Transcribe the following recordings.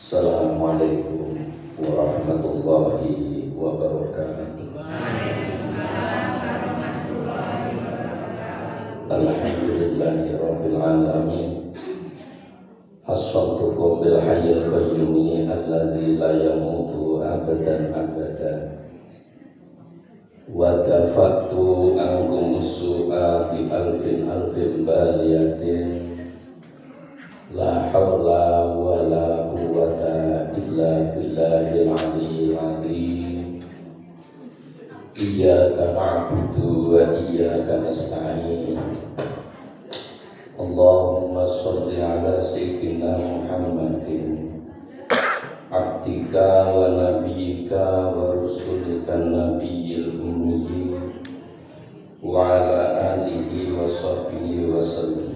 Assalamualaikum warahmatullahi wabarakatuh. Alhamdulillahi rabbil alamin. Hassaltukum bil hayyil qayyumi alladzi la yamutu abadan abada. Wa dafa'tu ankum su'a bi alfin baliyatin. La haula wa la quwwata illa billahil aliyyil azim. Iyyaka na'budu wa iyyaka nasta'in. Allahumma shalli ala sayyidina Muhammadin abdika wa nabiyyika wa rasulika nabiyyil ummi wa ala alihi wa sahbihi wa sallam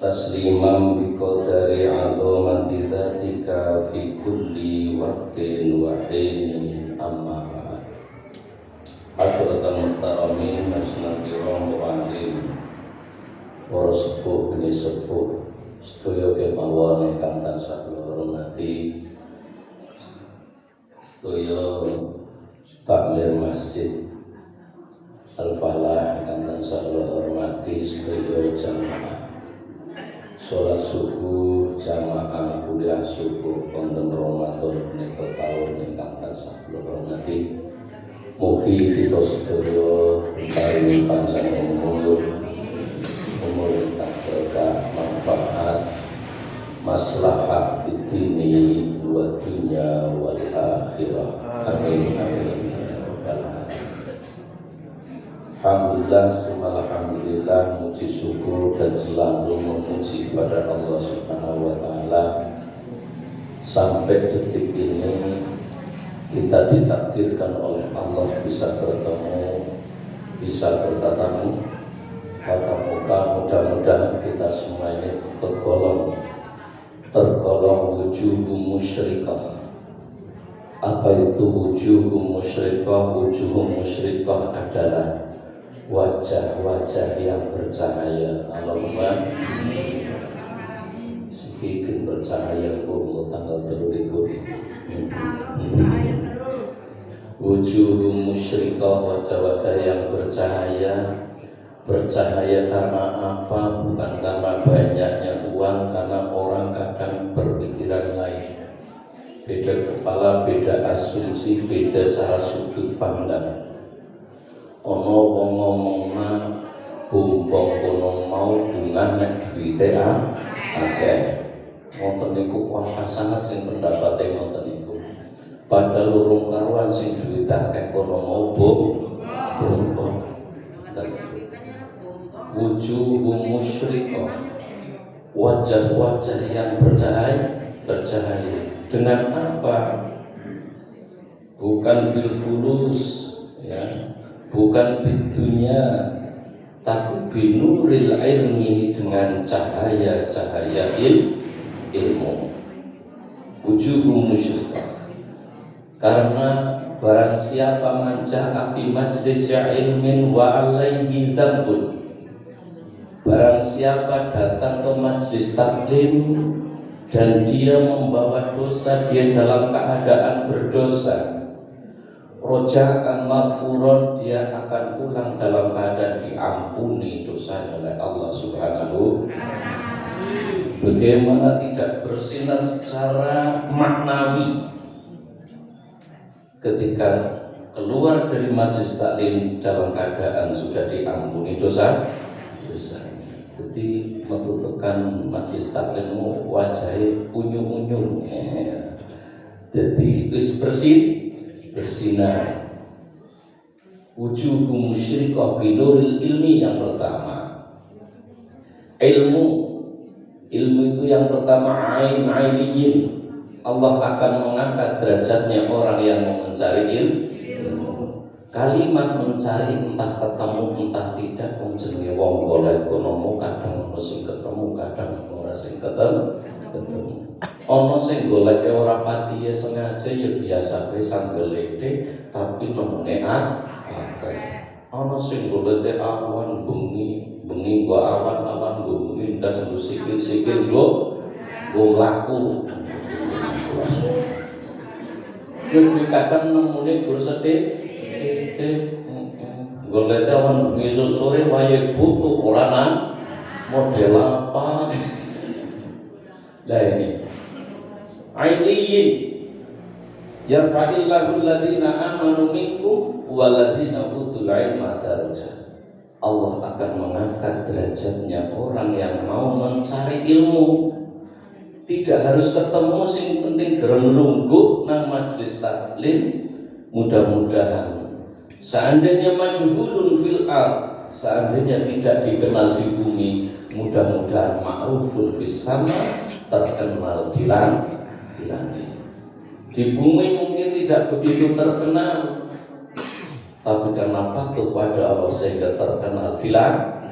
tasliman biqadari azamati dzatika fi kulli waqtin wa hinin amma ba'd. Hadratul muhtaramin masna kiram wa alim para sepuh bini sepuh sedaya kemawon ingkang tansah kula hormati, sedaya takmir masjid Al-Falah ingkang tansah kula hormati, sedaya jamaah sholat subuh jamaah kuliah subuh wonten Ramadan menika taun ingkang tansah kula hormati. Mugi kita sedaya paring panjang umur ingkang berkah manfaat maslahah fitini wa dunya wal akhirah. Amin amin ya rabbal alamin. Alhamdulillah, alhamdulillah, muji syukur dan selalu memuji kepada Allah Subhanahu wa taala. Sampai detik ini kita ditakdirkan oleh Allah bisa bertemu, bisa bertatamu. Maka mudah-mudahan kita semua ini tergolong wujuhum musyrikah. Apa itu wujuhum musyrikah? Wujuhum musyrikah adalah wajah-wajah yang bercahaya. Allahumma amin. Sikin bercahaya kumpul tanggal terlikur. Wujuhum musyrikah, wajah-wajah yang bercahaya. Bercahaya karena apa? Bukan karena banyaknya uang, karena orang kadang berpikiran lain. Beda kepala, beda asumsi, beda cara sudut pandang. Ono wong ngomongna bumbong kono mau bunga nek duwite akeh. Wonten niku kuasa sangat sing pendapate ngoten niku. Padahal urung karuan sing duwite akeh kono mau bumbong. Wujuhum musyrikah, wajah-wajah yang bercahaya. Dengan apa? Bukan bil fulus, ya, bukan di dunia, tapi binuril ilmi, dengan cahaya ilmu. Wujuhum musyrikah, karena barang siapa manja api majlis ilmin wa alaihi dzambun. Barang siapa datang ke majlis taklim dan dia membawa dosa, dia dalam keadaan berdosa, roja'an maghfuron, dia akan pulang dalam keadaan diampuni dosanya oleh Allah Subhanahu. Bagaimana tidak bersinar secara maknawi ketika keluar dari majlis taklim dalam keadaan sudah diampuni dosa. Jadi membutuhkan majlis taklimmu wajahnya unyu-unyu, jadi wis bersinar. Wujuhum musyrikah binuril ilmi, yang pertama ilmu itu yang pertama ainiyin. Allah akan mengangkat derajatnya orang yang mencari ilmu. Kalimat mencari entah ketemu entah tidak, jenenge wong golek kono kadang ono sing ketemu, kadang ora sing ketemu. Ono sing goleke ora pati ya sengaja, ya biasa wae sanggoleke, tapi nemune akeh. Ono sing goleke awan bengi nggo awan-awan nggo bengi ndas sikil-sikil nggo Wong laku. Kuwi kadang nemune gur sedhik. Golek awan ngisuk sore wayahe butuh ora nang model apa. Lah ini. Ailiyin yarfa'illahu alladziina aamanu minkum walladziina utul 'ilma darajat. Allah akan mengangkat derajatnya orang yang mau mencari ilmu. Tidak harus ketemu, sing penting gereng lungguh nang majelis taklim. Mudah-mudahan seandainya majhulun fil ard, seandainya tidak dikenal di bumi, mudah-mudahan ma'rufun fis sama, terkenal di langit. Di bumi mungkin tidak begitu terkenal, tapi karena patuh pada Allah sehingga terkenal di langit.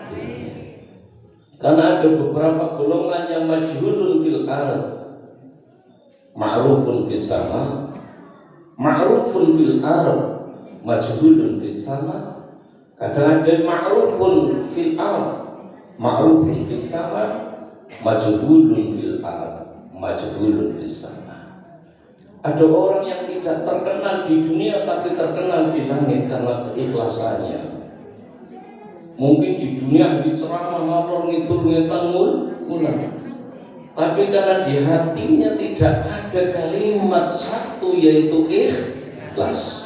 Karena ada beberapa golongan yang majhulun fil ard, ma'rufun fis sama, ma'rufun fil ard, majhulun fis sama. Kadang ada ma'rufun fil ard, ma'rufun fis sama, majhulun fil ard, majhulun fis sama. Ada orang yang tidak terkenal di dunia tapi terkenal di langit karena keikhlasannya. Mungkin di dunia diceramah ngalor ngidul ngetan mulan, tapi karena di hatinya tidak ada kalimat satu, yaitu ikhlas.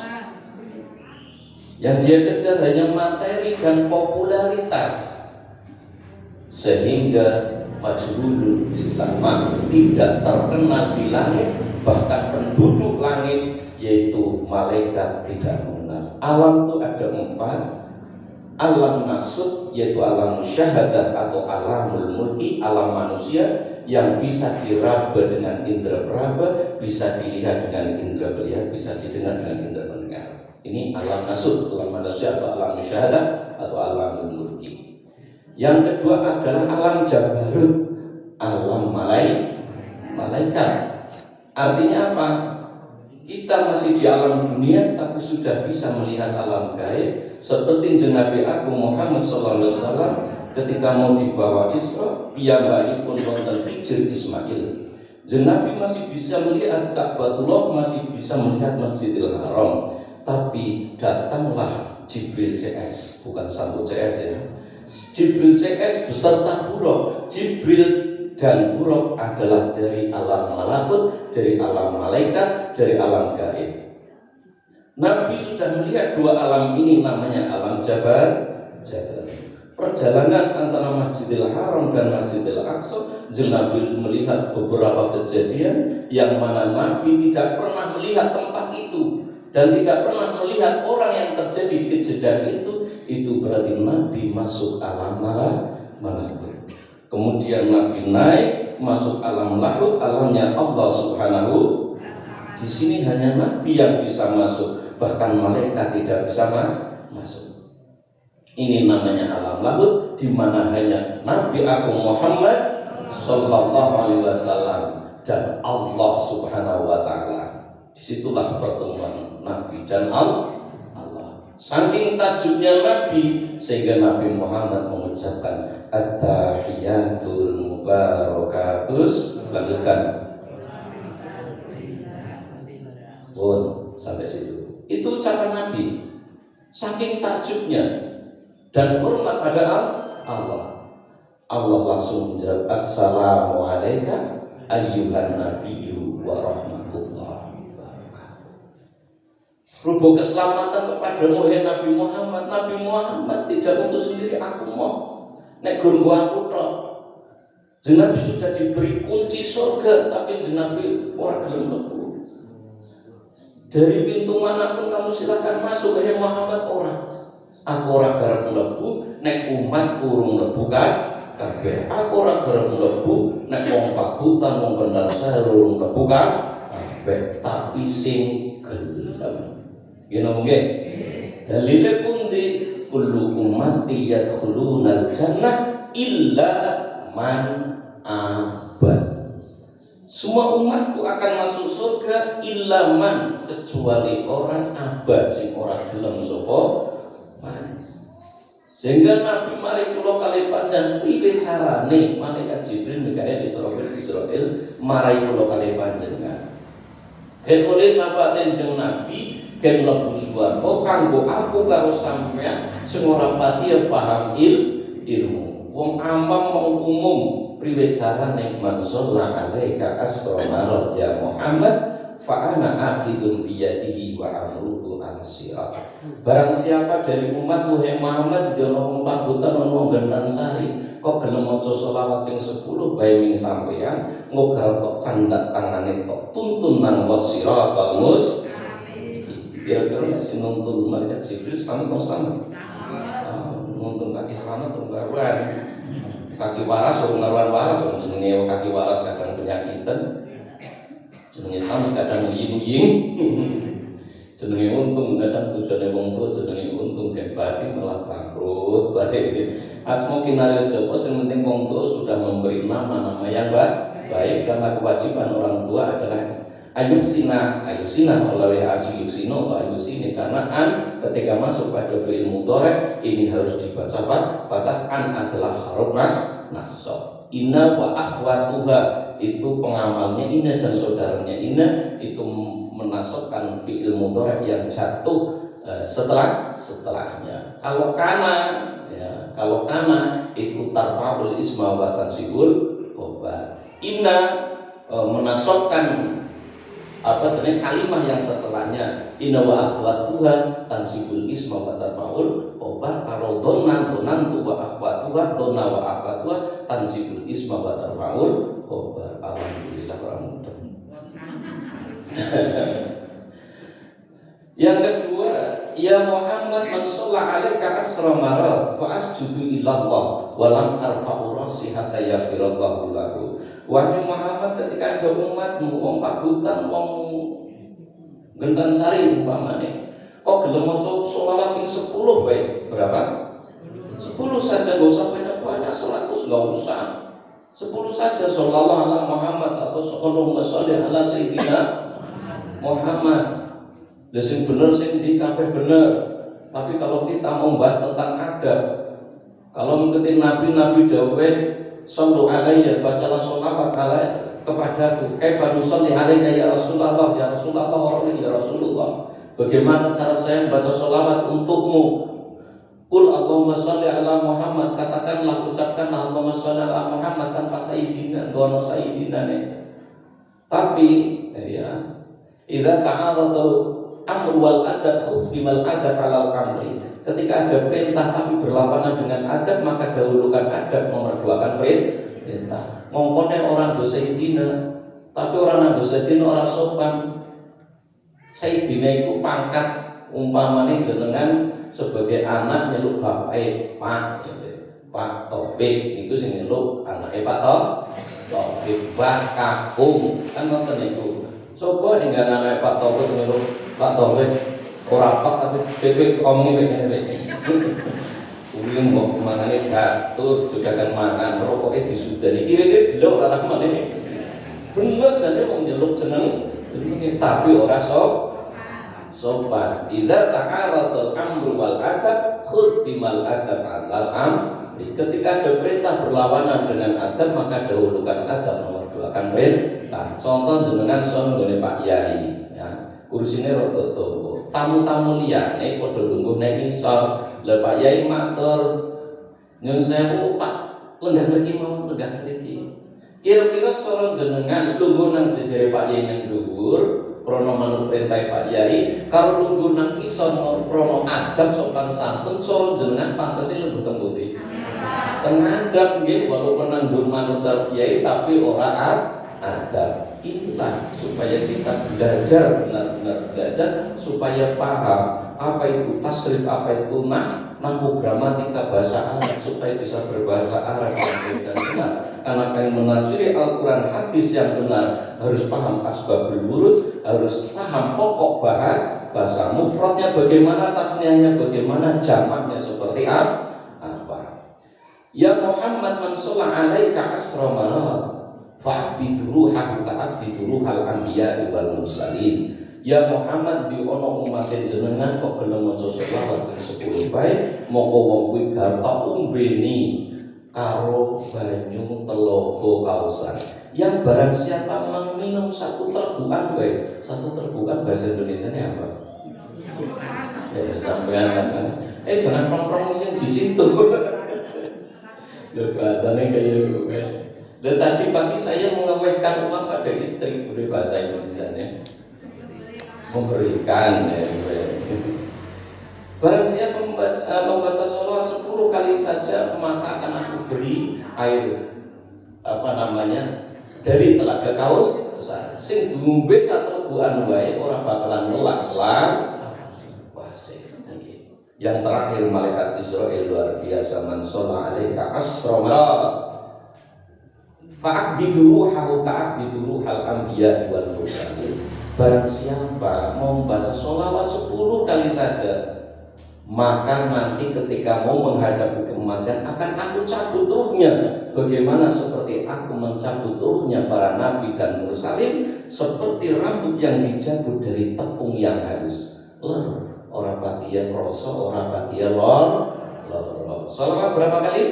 Yang dia kejar hanya materi dan popularitas, sehingga majhulun fis sama, tidak terkenal di langit. Bahkan penduduk langit yaitu malaikat tidak mengenal. Alam itu ada 4. Alam nasut yaitu alam musyahadah atau alamul mulki, alam manusia yang bisa diraba dengan indera peraba, bisa dilihat dengan indera melihat, bisa didengar dengan indera mendengar. Ini alam nasut, alam manusia atau alam musyahadah atau alamul mulki. Yang kedua adalah alam jabarut, alam malaikat. Artinya apa? Kita masih di alam dunia tapi sudah bisa melihat alam gaib. Seperti Nabi Agung Muhammad SAW ketika mau dibawa Isra, piyambakipun wonten Hijr Ismail. Nabi masih bisa melihat Ka'batullah, masih bisa melihat Masjidil Haram. Tapi datanglah Jibril CS, bukan Sambo CS ya. Jibril CS beserta Buraq. Jibril dan Buraq adalah dari alam malakut, dari alam malaikat, dari alam gaib. Nabi sudah melihat 2 alam ini, namanya alam jabar. Perjalanan antara Masjidil Haram dan Masjidil Aqsa, Nabi melihat beberapa kejadian yang mana Nabi tidak pernah melihat tempat itu dan tidak pernah melihat orang yang terjadi di kejadian itu. Itu berarti Nabi masuk alam malakut. Kemudian Nabi naik masuk alam lahut, alamnya Allah Subhanahu. Di sini hanya Nabi yang bisa masuk. Bahkan malaikat tidak bisa masuk. Ini namanya alam lahut, di mana hanya Nabi Agung Muhammad Sallallahu Alaihi Wasallam dan Allah Subhanahu Wa Taala. Disitulah pertemuan Nabi dan Allah. Saking tajubnya Nabi sehingga Nabi Muhammad mengucapkan at-tahiyatul mubarakatus. Lanjutkan. Sampai situ. Itu ucapan Nabi. Saking takjubnya dan hormat pada Allah. Allah langsung menjawab, assalamu alayka ayyuhan nabiyyu wa rahmatullahi wa barakatuh. Rubuh keselamatan kepada Nabi Muhammad. Nabi Muhammad tidak untuk sendiri, aku mau nek guru aku tok. Nabi sudah diberi kunci surga tapi Nabi orang gelem mlebu. Dari pintu manapun kamu silakan masuk, hei Muhammad orang. Aku orang garap mlebu, nek umat urung mlebu kabeh. Aku orang garap mlebu, nek wong pabutan wong kendal saya urung mlebu kabeh. Tapi sing gelem. Yen nggih. Dalile pundi? Kullu ummati yadkhuluna al-jannah illa man abad. Semua umatku akan masuk surga illa man, kecuali orang abad sing ora gelem sapa man. Sehingga Nabi mari kula kalih panjenengan piye carane malaikat Jibril Mikail Israil mari kula kalih panjenengan. Ken oleh sahabat enjeng Nabi ken mlebu swarga kanggo aku karo sampeyan sing ora pati paham ilmu. Wong awam wong umum priwe carane man sallallahu alaika asrama ya Muhammad fa ana akhidun biyadihi wa amruhu ala sirat. Barang siapa dari umat Muhammad Muhammad dono pambutan ono genan sari kok gelem maca selawat ping 10 bae ming sampeyan ngogal tok candak tangane tok tuntun nang wat sirat bagus. Kira-kira nek sing nuntun malaikat Jibril selamat nuntun kaki selamat penggaruan kaki waras penggaruan waras jenenge kaki waras kadang penyakitan jenenge sami kadang uying-uying jenenge untung kadang tujuane wong tuwa jenenge untung gen bathi malah bangkrut bae asma kinarya Jawa sing penting wong tuwa sudah memberi nama yang baik karena kewajiban orang tua adalah ayusina Allah ya ayusino atau ayusini karena ketika masuk pada fi'il mudhari ini harus dibaca patah adalah huruf nasab inna wa akhwatuha itu pengamalnya Ina dan saudaranya Ina itu menasabkan fi'il mudhari yang jatuh setelahnya. Kalau kana itu tarfa'ul isma wa tansibul khobar. Ina menasabkan kalimah yang setelahnya Inna wa akhwatuha tansibul isma wa tarfa'ul khobar. Karo donan tu wa akhwatuha donna wa akhwatuha tansibul isma wa tarfa'ul khobar. Alhamdulillah orang muda. Yang kedua, ya Muhammad man shalla alaika asra marat wa asjudu ilallah wa lam arfa'u rasi hatta yaghfirallahu lahu. Wahai Muhammad, ketika ada umatmu wong pabutan wong gentan sari umpamane kok gelem maca selawat ping 10 bae berapa? 10 saja, enggak usah banyak-banyak 100 enggak usah. 10 saja sallallahu alaihi Muhammad atau sallallahu sholli ala sayyidina Muhammad. Lah sing bener sing di kabeh bener. Tapi kalau kita membahas tentang adab, kalau mengikuti nabi-nabi dawuh sallu alaihi bacalah sholawat alaihi kepadaku. Kaifa nusalli alaika ya Rasulullah ya Rasulullah. Bagaimana cara saya membaca sholawat untukmu? Qul Allahumma sholli ala Muhammad, katakanlah ucapkanlah Allahumma sholli ala Muhammad tanpa sayyidina dono sayyidina ne. Tapi ya idza ta'arada amru wal adab khudh bimal adab alal amri. Ketika ada perintah tapi berlawanan dengan adab maka dahulukan adab nomor 2 kan perintah. Ngomongnya orang go sayyidina tapi orang nggo sayyidina ora sopan. Sayyidina itu pangkat umpamane jenengan sebagai anak nyeluk bapake Pak Topik itu sing nyeluk anake Pak Topik Pak Kakung kan ngoten niku. Coba enggan anake Pak Topik nyeluk Pak Topik ora Pak tapi Topik omongi ngene. Kuwi mbok mangane batur juga kan mangan rokoke disudani kira-kira delok ora kemane. Bener jane wong nyeluk jenenge tapi ora sopan. Idza ta'aradul amru wal adab khudh bimal adab alal amri. Ketika ada perintah berlawanan dengan adab maka dahulukan adab nomor 2 kan perintah. Contoh jenengan son nggone Pak Yai ya. Kursine rada dawa. Tamu-tamu liyane padha lungguh ning isor. Lah Pak Yai matur nyun sewu Pak lenggah mriki mawon lenggah mriki. Kira-kira cara jenengan lungguh nang jejere Pak Yai nang dhuwur prono manut perintah Pak Yai karo lungguh nang isor prono adab sopan santun cara jenengan pantese lungguh teng pundi tengadap nggih walaupun nang dhuwur manut Yai tapi ora adab. Inilah supaya kita belajar benar-benar belajar supaya paham apa itu tasrif apa itu nahwu gramatika bahasa Arab supaya bisa berbahasa Arab yang benar. Karena pengen menafsiri Al-Quran hadis yang benar harus paham asbabul wurud, harus paham pokok bahasa mufradnya bagaimana, tasniahnya bagaimana, jamaknya seperti apa. Ya Muhammad man shalla alaika asra marat fa'bidu ruhahu ka'abbidu ruhal anbiya wal mursalin. Ya Muhammad di ono umatin jenengan kok gelem maca selawat ping 10 bae, moko wong kuwi garta umbeni karo banyu Telaga Kausar. Yang barang siapa meminum satu tergukan bae. Satu tergukan bahasa Indonesianya apa? Ya sampean kan. Jangan nongkrong sing di situ. Lho bahasanya kayak gitu kan. Dan tadi pagi saya mengewehkan uang pada istri, boleh bahasa Indonesianya memberikan ya. Barang siapa membaca sholawat 10 kali saja, maka akan aku beri air dari telaga Kausar. Sing diombe sategukan wae ora bakalan ngelak selang wasih. Yang terakhir malaikat Israel luar biasa, man sholla alaika asrama fa'abbidu ruhahu ka'abbidu ruhal anbiya wal mursalin. Barang siapa mau membaca sholawat 10 kali saja, maka nanti ketika mau menghadapi kematian akan aku cabut ruhnya. Bagaimana seperti aku mencabut ruhnya para nabi dan mursalin, seperti rambut yang dicabut dari tepung yang halus. Orang batia kroso, orang batia lor. Sholawat berapa kali?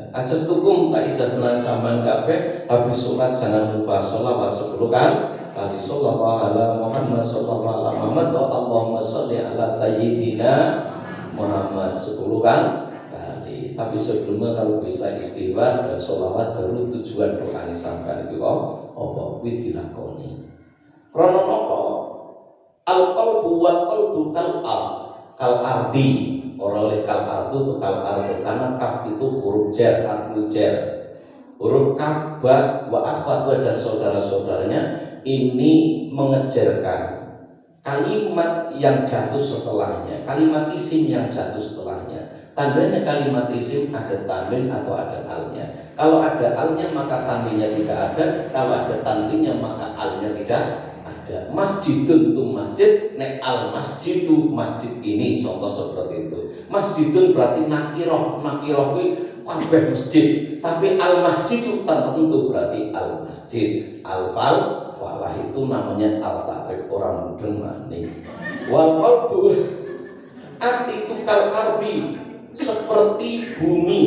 Ajas tukum tak ijazah sampean kabeh, habis sholat jangan lupa sholawat 10 kali. Sallallahu ala Muhammad sallallahu ala Muhammad wa Allahumma sholli ala sayyidina Muhammad 10 kali. Tapi sebelumnya kalau bisa istighfar dan sholawat, baru tujuan doanya sampean itu apa kuwi dilakoni. Krana napa? Al-qalbu wal qalbu kal ardi, ora oleh kal ardu kal ardu, karena kaf itu huruf jar, harfu jar. Huruf kaf, ba, wa akhwat dan saudara-saudaranya ini mengejarkan kalimat yang jatuh setelahnya, kalimat isim yang jatuh setelahnya. Tandanya kalimat isim ada tanwin atau ada alnya. Kalau ada alnya maka tanwinnya tidak ada, kalau ada tanwinnya maka alnya tidak ada. Masjidun itu masjid, nek al masjid itu masjid ini, contoh seperti itu. Masjidun berarti nakiroh itu kabeh masjid, tapi al masjid itu tertentu berarti al masjid. Al falah itu namanya al ta'rif, orang mudeng maning. Wal qalbu arti itu kal ardi, seperti bumi.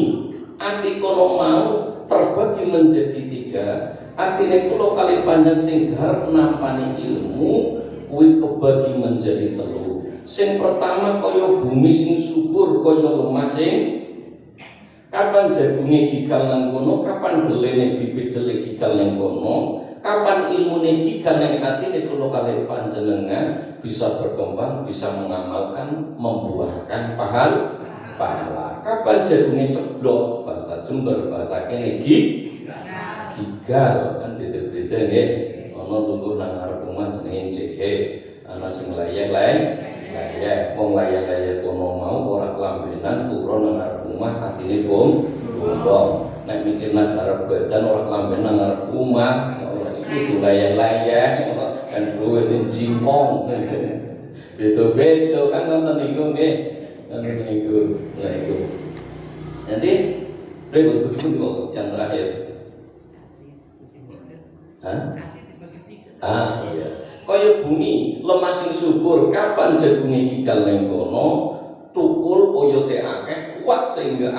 Arti kono mau terbagi menjadi 3. Artinya kulo kali panjang sing garap nampani ilmu kuwi kebagi menjadi 3. Sing pertama kaya bumi sing subur kaya lemah sing kapan jagunge gigal nang kono, kapan belene bibit dele gigal nang kono, kapan ilmune gigal nang atine kulo kali panjenengan bisa berkembang, bisa mengamalkan, membuahkan pahala. Kapan jagunge ceblok, bahasa Jember, bahasa kene gigal kan beda-beda nggih. Ana lungguh nang arep omah jenenge cehe, ana sing layek. Wong layek kono mau ora kelambenan turun nang arep omah atine bombong. Nek mikir nang arep badan ora kelambenan nang arep omah, itu layek kan duwe jimpong. Beda-beda kan nonton niku nggih. Niku. Nanti berikut begitu yang terakhir. Iya. Kaya bumi lemah sing subur, kapan jagunge gigal ning kono, tukul oyote akeh, kuat sehingga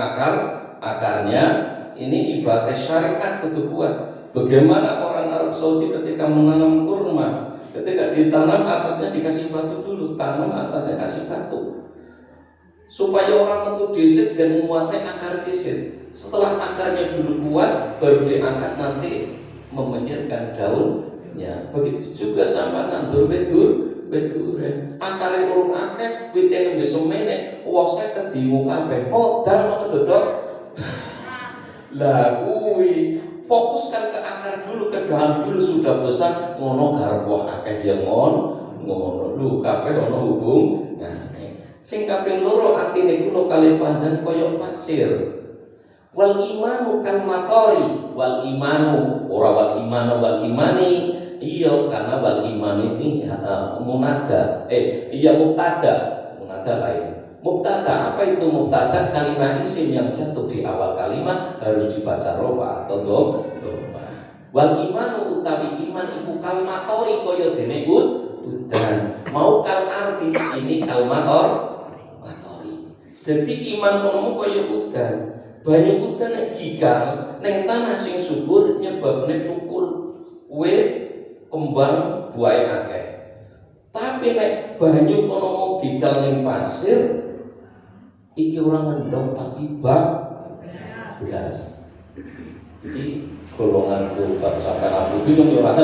akarnya ini ibarat syariat kudu kuat. Bagaimana orang Arab Saudi ketika menanam kurma, ketika ditanam atasnya dikasih batu dulu, tanam atasnya kasih batu. Supaya orang itu disit dan muatnya akar disit. Setelah akarnya dulu kuat, baru diangkat nanti memenyirkan daunnya. Begitu juga sama nandur wedure. Akare urung akeh, wite nembe semene, wong 50 dimu kabeh. Modal ngono dodok. Lah kuwi fokuskan ke akar dulu, ke daun dulu, sudah besar ngono garap wah akeh ya ngono. Lho kabeh ana hubungane. Sing kaping 2 atine kula kalih panjenengan kaya pasir. Wal imanu kal matori, wal imanu ora wal imanu wal imani. Iya, karena wal iman ini munada. Munada lain. Mubtada, apa itu mubtada? Kalimat isim yang jatuh di awal kalimat harus dibaca rofa atau dhamma. Wal imanu utawi iman iku kalmatori kaya dene udan. Mau kal arti ini matori. Jadi iman kono kaya udan. Banyu udan nek gigal ning tanah sing subur nyebabne tukul wit kembang buahe akeh. Tapi nek banyu kono mau gigal ning pasir iki ora ngendhong tapi belas. Iki golongan kurban sampai aku itu yang ora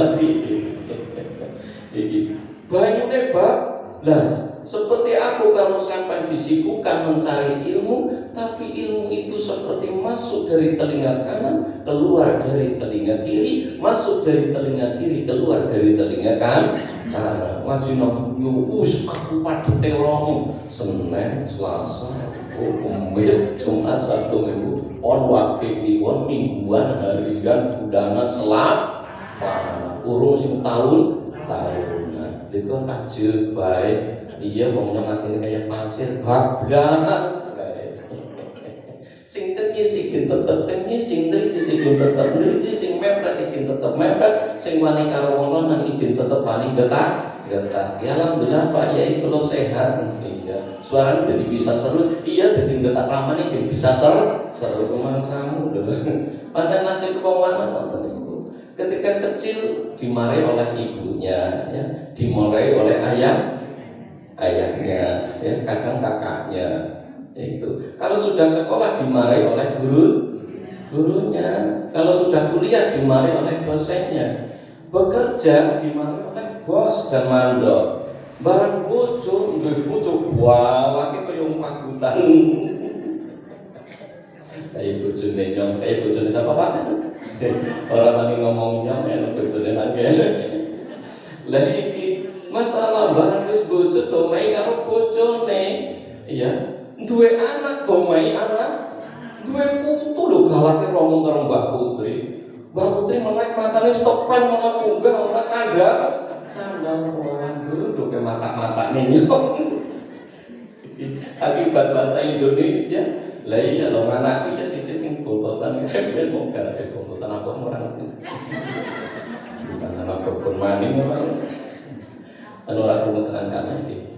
iki banyune belas. Seperti aku kalau sampai disibukkan mencari ilmu, tapi ilmu itu seperti masuk dari telinga kanan, keluar dari telinga kiri, masuk dari telinga kiri, keluar dari telinga kanan. Wajino yus aku padete ora Senin, Selasa, Kamis, Jumat, Sabtu, Minggu, on wakil kliwon mingguan, harian, bulanan, urung sing tahunan. Iku kajil baik. Iya wong ngatine kaya pasir bablas kae. Sing tengi sing tetep tengi, sing tengi sing tetep tengi, sing mepet iki tetep mepet, sing wani karo wong lanang iki tetep wani getah. Ya alhamdulillah Pak Yai kalau sehat. Iya. Suaranya jadi bisa seru. Iya jadi getah ramane iki bisa seru mangsamu lho. Padahal nasib wong lanang wonten iku. Ketika kecil dimarahi oleh ibunya, ya, dimarahi oleh ayahnya, ya, kadang kakaknya, itu. Kalau sudah sekolah dimarahi oleh gurunya, kalau sudah kuliah dimarahi oleh dosennya, bekerja dimarahi oleh bos dan mandor. Barang bojo, laki kaya pagutan. Kayak bojone nyong, kayak bojone siapa Pak? Orang lagi ngomong nyong, enak bojone nangke. Lah iki masalah barang wis bojo domai karo bojone, iya, duwe anak domai anak, duwe putu lho galake ngomong karo Mbak Putri. Mbak Putri melek matane stopan malah munggah ora sandal orang dulu lho ke mata-matane nyong. Akibat bahasa Indonesia. Lah iya lho anak iki siji sing bobotan ben mung garake bobotan apa ora ngerti. Bukan anak kebon maning ora. Anu ora kumekan iki.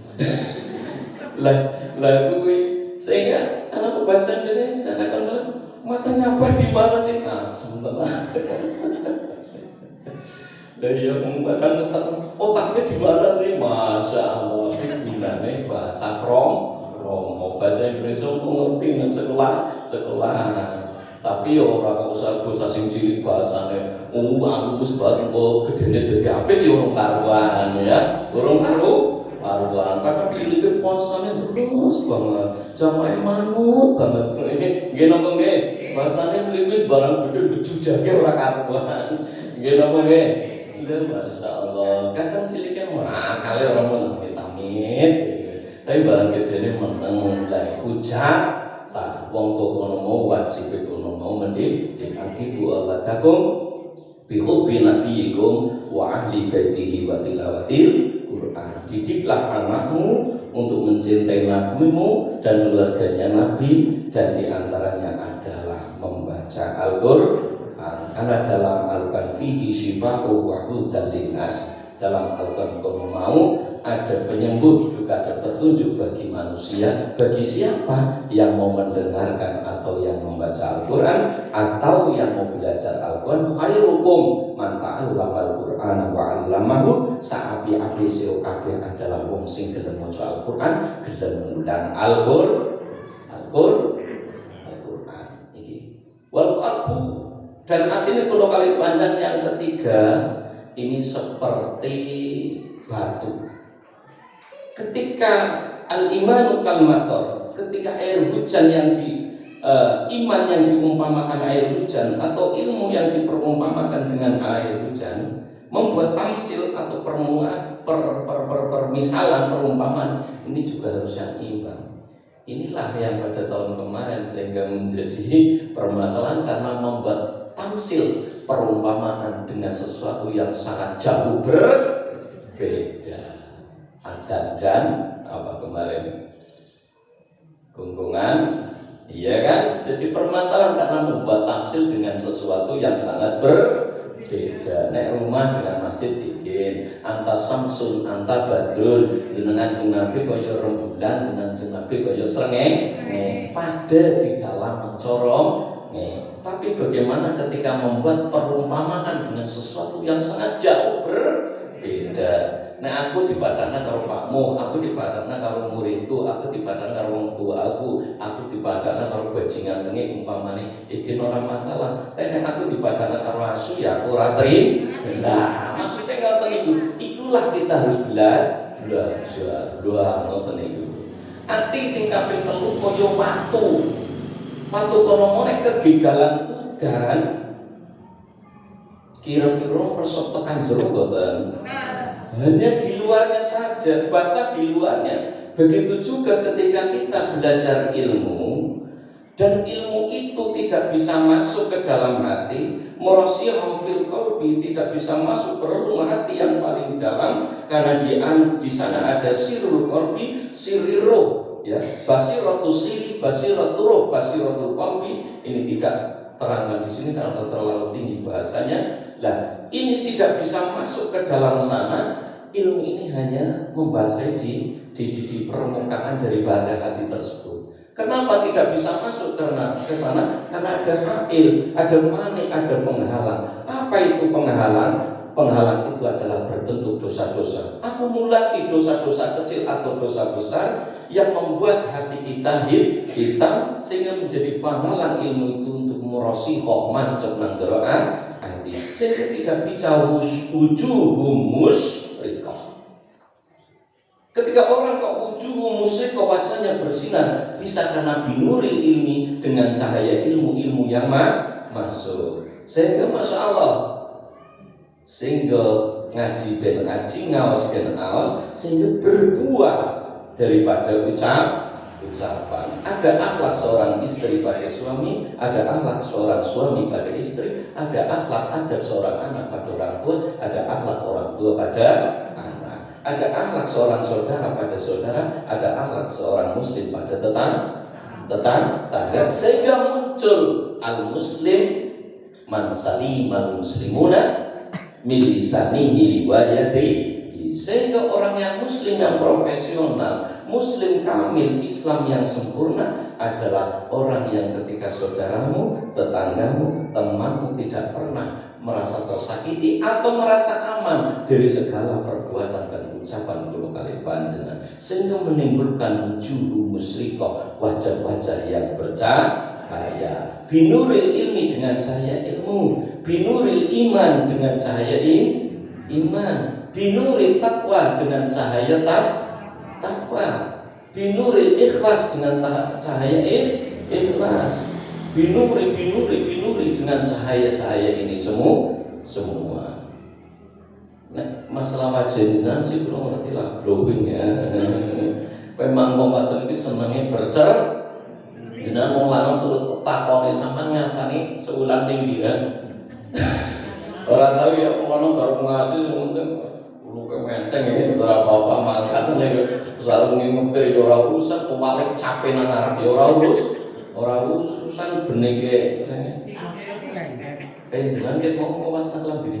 Lah kuwi sehingga anak bahasa Indonesia kan matanya apa di mana sih asem tenan. Lah iya mengatakan otaknya di mana sih? Masya Allah, ini bahasa Romo, bahasa Indonesia ngerti nang sekolah. Tapi ya ora kok usah bocah sing cilik bahasane. Halus banget kok gedene dadi apik ya urung karuan ya. Urung karuan. Kadang cilike posane terus banget. Jamae manut banget. Nggih napa nggih? Bahasane mliwis barang gede bejujake ora karuan. Nggih napa nggih? Masya Allah. Kadang cilike kali orang menamit-amit. Tapi barang gedene meneng lah hujat. Tak wong kono mau wajib kono mau mendidik antibu alladakum bihubbi nabiyikum wa ahli baitihi wa tilawatil Quran. Didiklah anakmu untuk mencintai nabimu dan keluarganya nabi, dan diantaranya adalah membaca Al-Quran. Karena dalam Al-Quran fihi syifa'u wa hudan linnas. Dalam Al-Quran kamu mau ada penyembuh, juga ada petunjuk bagi manusia. Bagi siapa yang mau mendengarkan atau yang membaca Al-Quran atau yang mau belajar Al-Quran. Khairukum man ta'allama Al-Quran wa 'allamahu. Saapi-api sira kabeh adalah wong sing gelem maca Al-Quran, gelem ngundang Al-Quran iki. Wal qalbu, dan artinya kalau kali panjang yang ketiga ini seperti batu. Ketika al-imanu kalmator, ketika air hujan yang iman yang diumpamakan air hujan atau ilmu yang diperumpamakan dengan air hujan, membuat tamsil atau permisalan perumpamaan ini juga harus yang imbang. Inilah yang pada tahun kemarin sehingga menjadi permasalahan karena membuat tamsil perumpamaan dengan sesuatu yang sangat jauh berbeda. Adan dan apa kemarin gunggungan, iya kan? Jadi permasalahan karena membuat tamsil dengan sesuatu yang sangat beda. Nek rumah dengan masjid bikin anta samsun anta badrun, jenengan Nabi kaya rembulan, jenengan Nabi kaya srengenge. Pada di dalam mencorong. Tapi bagaimana ketika membuat perumpamaan dengan sesuatu yang sangat jauh berbeda. Nah aku dipadana karo pakmu, aku dipadana karo muridku, aku dipadana karo wong tua aku dipadana karo bajingan tengi umpamane iki ora masalah. Nek aku dipadana karo asu ya aku ora trima. Nah, maksudnya ngoten iku. Itulah kita harus belajar. Ngoten iku. Ati sing kaping 3 kaya watu. Watu kono nek kegigalan udan kira-kira persep tekan jero mboten. Hanya di luarnya saja, basah di luarnya. Begitu juga ketika kita belajar ilmu dan ilmu itu tidak bisa masuk ke dalam hati, murasyihu fil qalbi, tidak bisa masuk ke relung hati yang paling dalam, karena di sana ada sirrul qalbi, sirri ruh, ya, basiratu siri, basiratu ruh, basiratul qalbi. Ini tidak terangkan di sini karena terlalu tinggi bahasanya. Lah, ini tidak bisa masuk ke dalam sana. Ilmu ini hanya membasahi di permukaan daripada hati tersebut. Kenapa tidak bisa masuk ke sana? Karena ada hail, ada mani, ada penghalang. Apa itu penghalang? Penghalang itu adalah berbentuk dosa-dosa, akumulasi dosa-dosa kecil atau dosa besar yang membuat hati kita hitam sehingga menjadi penghalang ilmu itu untuk merosihah mancep nang jero hati, sehingga tidak bisa wujuhum musyrikah. Ketika orang kok wujuhum musyrikah, wajahnya bersinar, bisa karena binuril ilmi, dengan cahaya ilmu-ilmu yang masuk. Sehingga Masya Allah, sehingga ngaji ben ngaji, ngaos ben ngaos, sehingga berbuah daripada ucapan. Ada akhlak seorang istri pada suami, ada akhlak seorang suami pada istri, ada akhlak adab seorang anak pada orang tua, ada akhlak orang tua pada anak, ada akhlak seorang saudara pada saudara, ada akhlak seorang muslim pada tetangga, sehingga muncul al-muslim man salimal muslimuna min lisanihi wa yadihi. Sehingga orang yang muslim yang profesional, muslim kamil, Islam yang sempurna adalah orang yang ketika saudaramu, tetanggamu, temanmu tidak pernah merasa tersakiti atau merasa aman dari segala perbuatan dan ucapan kula kali panjenengan, sehingga menimbulkan wujuh musyrikah, wajah-wajah yang bercahaya, binuril ilmi dengan cahaya ilmu, binuril iman dengan cahaya iman, binuril takwa dengan cahaya takwa, binuril ikhlas dengan cahaya ikhlas, binuri dengan cahaya-cahaya ini semua. Nah, masalah wajinan sih belum ngerti lah, glowing ya. Memang pembantu ini senangnya bercer. Jenengan mau lanang turut takoni sampean ngajani seulan tinggi kan. Orang tahu ya mau baru ngaji mungkin lu kemenceng ini ora apa-apa mangkat selalu ngimpi ora usah kepalik capek nang arep ya ora urusan benike. Jenengan ket mau pas nang lambe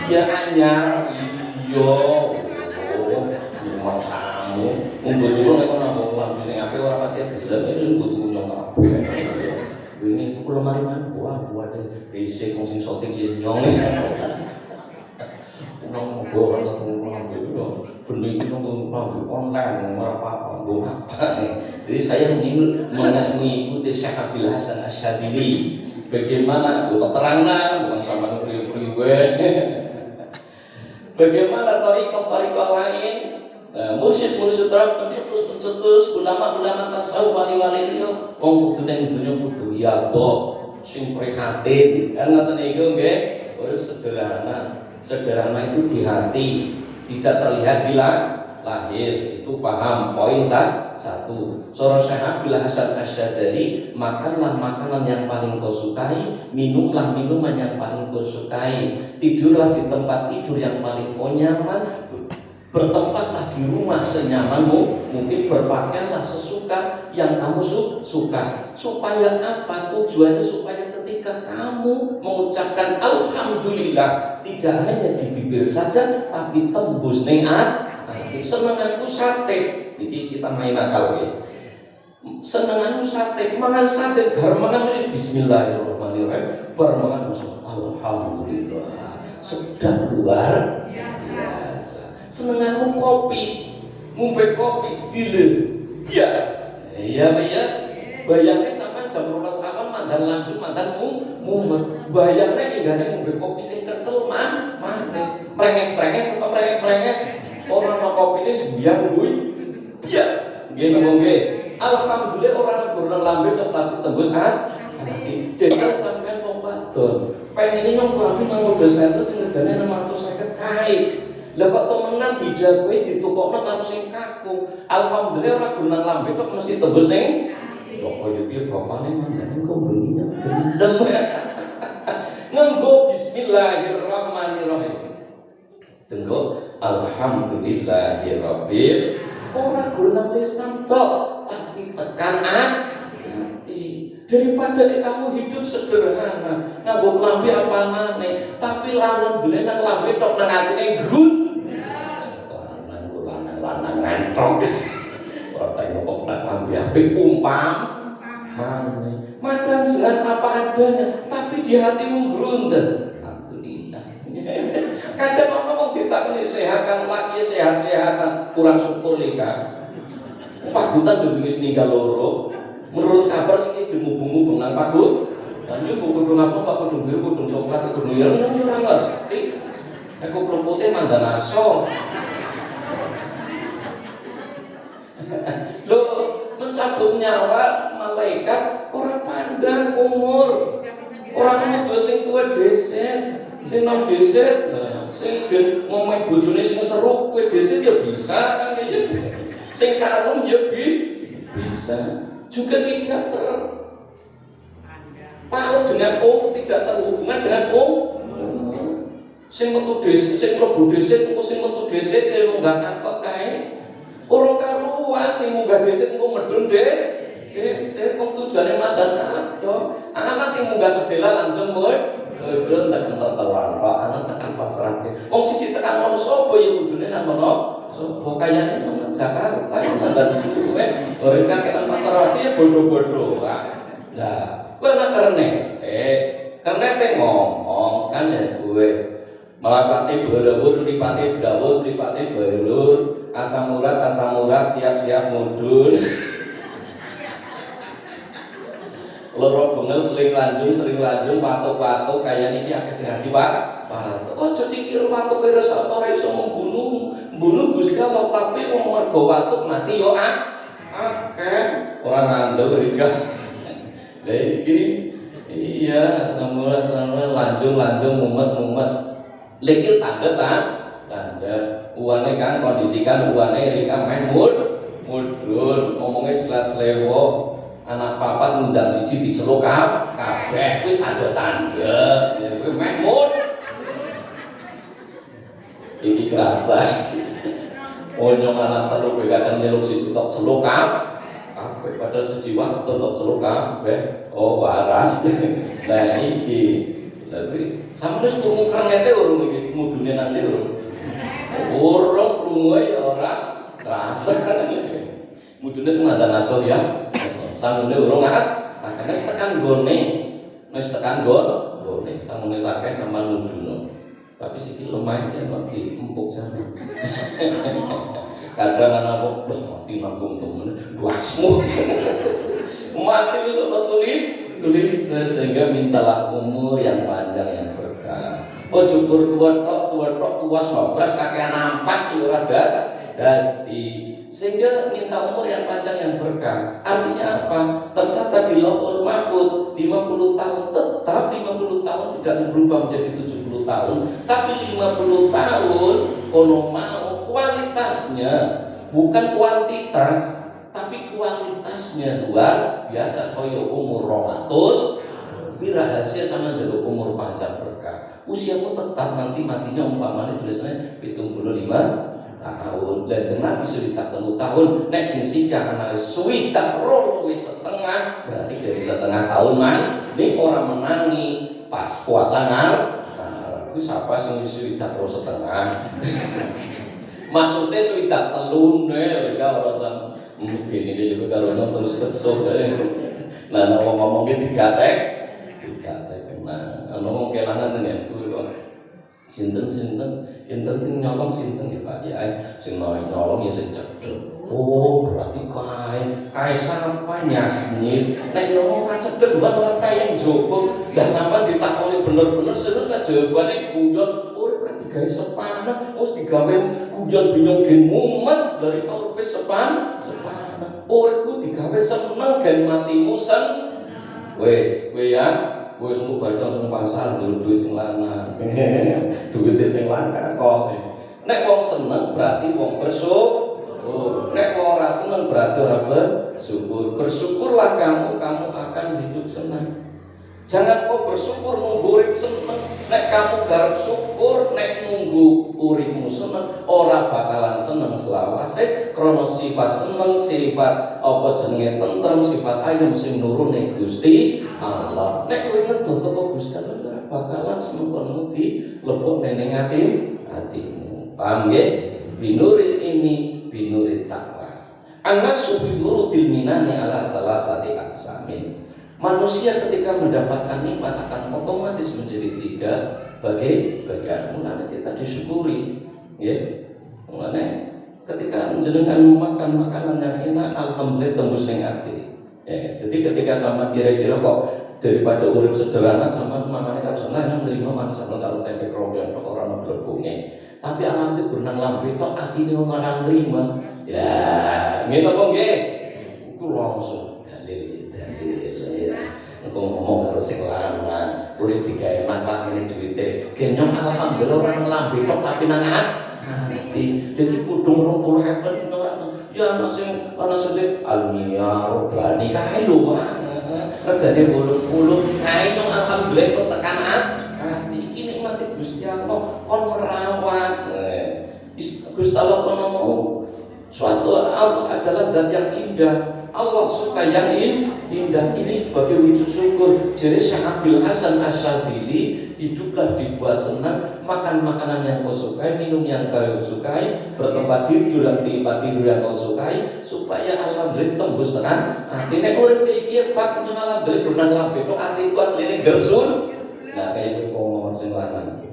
ya anyar iya mau samu munggo suruh nek ana wong lambe sing apik ora pati gelem iki butuh nyong kabeh. Ini kula mari-mari buah deh risik wong sing shooting yen nyong. Wong monggo ora lambe yo bening iki nang lambe online ora apa-apa nggo apa. Jadi saya mengikuti Syekh Abdul Hasan Asyadzili. Bagaimana terangna bukan sama priwe. Bagaimana tariqah lain, mursyid-mursyid Arab pencetus, ulama-ulama tasawuf, wali-wali liya wong kudune dunya kudu riyadhah sing prihatin. Kan ngoten niku nggih, urip sederhana. Sederhana itu di hati, tidak terlihat di lahir. Itu paham poin satu. Sura Syekh Abdul Hasan Asyadzili, makanlah makanan yang paling kau sukai, minumlah minuman yang paling kau sukai, tidurlah di tempat tidur yang paling kau nyaman, bertempatlah di rumah senyamanmu, mungkin berpakaianlah sesuka yang kamu suka. Supaya apa? Tujuannya supaya ketika kamu mengucapkan alhamdulillah tidak hanya di bibir saja tapi tembus ning ati. Senenganku sate iki kita main akal ya. Senenganku sate, mangan sate bar mangan mesti bismillahirrahmanirrahim. Bar mangan mesti alhamdulillah. Sedap luar biasa. Senenganku kopi, ngombe kopi dile. Ya. Iya, ya. Bayangnya sama jam 12 kawan mandan lanjut mandan mumet. Bayangnya inggane ngombe kopi sing kental manis. Prenges-prenges atau prenges-prenges. Orang mau kopi ini sembiang kuwi. Iya, nggih ngombe. Alhamdulillah orang kurang lambe tetapi tembus hati. Jadi sampean wong wadon, pengen nyong klambi nang dosen sing regane 650 kae. Lah kok temenan dijagohi ditukokno karo sing kaku. Alhamdulillah ora gunang lambe tok mesti tembus ning kok koyo piye bapane mandane kok bengi gendem. Nganggo bismillahirrahmanirrahim. Tenggo alhamdulillahirabbil ora gunang lisan tok tapi tekan hati. Daripada kamu hidup sederhana nganggo klambi apanane tapi lawan dene nang lambe tok nang atine grut. Lanang ngantok. Ora tengok kok nak klambi apik umpamane. Madam dengan apa adanya tapi di hatimu grundet. Alhamdulillah. Kadang ono wong ditakoni sehat kan laki sehat-sehatan kurang syukur lek kan. Pagutan dhewe ninggal loro. Menurut kabar sih dimubung-mubung nang pagut. Lan yo kudu ngapa Pak kudu biru kudu coklat kudu ya ora ngerti. Aku putih mandan aso. Lo mencabut nyawa malaikat orang pandang umur. Orang itu sing tuwa dhisik, sing nom dhisik, sing ben ngomong bojone sing seru kowe dhisik ya bisa kan ya. Sing kalem ya bisa. Juga tidak terpaut dengan tidak terhubungan dengan sing metu dhisik, sing mlebu dhisik, engko sing metu dhisik ilmu gak angkot kae. Orang karuan sing munggah dhisik engko medun dhisik wong tujuane mandan ado. Anak sing munggah sedela langsung medun tekan tetelan kok anak tekan pasrahke. Wong siji tekan ono sapa ya kudune nang ono sapa kayane nang Jakarta mandan suwe. Ora kan pasrahke ya bodoh-bodoh. Lah, kowe nak karena ngomong kan ya kowe malapate berlebur lipate dawuh lipate berlur. Asam urat siap-siap mudun. Loro bengel sering lanjung patuk-patuk kaya niki akeh sing hati Pak. Ojo dikira patuk resep ora iso membunuh Gusti Allah tapi wong mergo patuk mati yo akeh. Ora ngandel rika. Lah iki iya samula lanjung mumet. Leki tanda uane kan kondisikan uane Rika meh mudun ngomongnya selat-selewo anak papat ngundang siji diceluk kabeh wis tanda kowe meh ini kerasa ojo anak telu kowe kadang nyeluk siji tok celuk kabeh padahal siji waktu tok celuk kabeh oh waras. Nah iki tapi sampe wis krungu krengete urung iki mudune nanti urung krungu ya ora terasa mudune sing mandan adoh ya sangune urung makane tekan gone wis tekan gone sangune sakeh sama mudune tapi siki lemah sih lagi empuk jane kadang anak kok mati nanggung temen duasmu mati wis tulis sehingga mintalah umur yang panjang yang berkah. Oh syukur tua tuas mabras kakean ampas ora dadi sehingga minta umur yang panjang yang berkah. Artinya apa? Tercatat di Lauhul Mahfuz 50 tahun tetap 50 tahun tidak berubah menjadi 70 tahun tapi 50 tahun kono mau kualitasnya bukan kuantitas tapi kualitasnya luar biasa koyo umur 200 tapi rahasia sama jaluk umur panjang berkah usiamu tetap, nanti matinya umpamanya tulisannya 75 tahun. Dan jeneng bisa ditak 3 tahun. Nek sing singkat ana swidak rolo wis setengah, berarti dari setengah tahun man ning ora menangi pas puasa ngarep. Kuwi sapa sing swidak rolo setengah? Maksudnya swidak telun ora ora mungkin ini juga kalau terus kesel nah ngomong digatek nah ngomong kelangan dengan sinten sing nyolong sinten ya Pak ya sing nyolong ya sing cedek. Oh berarti kae sampai nyasnyis nek nyolong kan cedek bukan ora kae njoko dah sampai ditakoni bener-bener terus kan jawabane guyon urip kan digawe sepana wis digawe guyon bingung gen mumet dari urip sepana uripku digawe seneng gen matimu sen wis kowe ya wis balik langsung pasar duit sing lanang duit sing lanang kok nek wong seneng berarti wong bersyukur nek wong ora seneng berarti ora bersyukur. Bersyukurlah kamu akan hidup senang. Jangan kau bersyukur nunggu urip seneng. Nek kamu garap syukur nek nunggu uripmu seneng ora bakalan seneng selawase krana sifat seneng sifat apa jenenge tentrem sifat ayem sing nurune Gusti Allah. Nek kowe ngedol teko Gusti Allah ora bakalan seneng kono dilebokne ning atimu. Paham nggih? Binuri ini binuri taqwa. An-nasu fi nuril minani ala salasati aqsamin. Manusia ketika mendapatkan nikmat akan otomatis menjadi 3 bagian. Mulanya kita disyukuri, ya. Mulanya ketika menjenengan makan makanan yang enak, alhamdulillah tembus ning ati. Ya, jadi ketika sama kira-kira kok daripada urip sederhana sama mamane kan yang nerima mana sama karo tempe kroyon kok ora ono glebunge. Tapi alhamdulillah berenang lambe kok atine ora nerima. Ya, ngene apa nggih? Iku langsung dalil. Ngomong karo sing lanang, urip digawe manfaat ngene duwite. Genyong alhamdulillah ora lambe kok tapi nang ati. Dadi kudu 20.000 ya ana sing sudah almia robani kae lho Pak. Regane 80 kae nyong alhamdulillah kok tekan ati. Iki nikmate Gusti Allah kon merawat. Gusti Allah kono mau suatu Allah adalah zat yang indah. Allah suka yang indah ini sebagai wujud syukur. Jadi Syekh Abdul Hasan Asy-Syadzili, hiduplah dibuat senang, makan makanan yang kau sukai, minum yang kau sukai, bertempat tidur yang yang kau sukai, supaya alhamdulillah tembus tenan. Artinya urip iki Pak alhamdulillah berenang lambe kok ati ku asline gersun. Nah kayak kok ngomong sing lanang.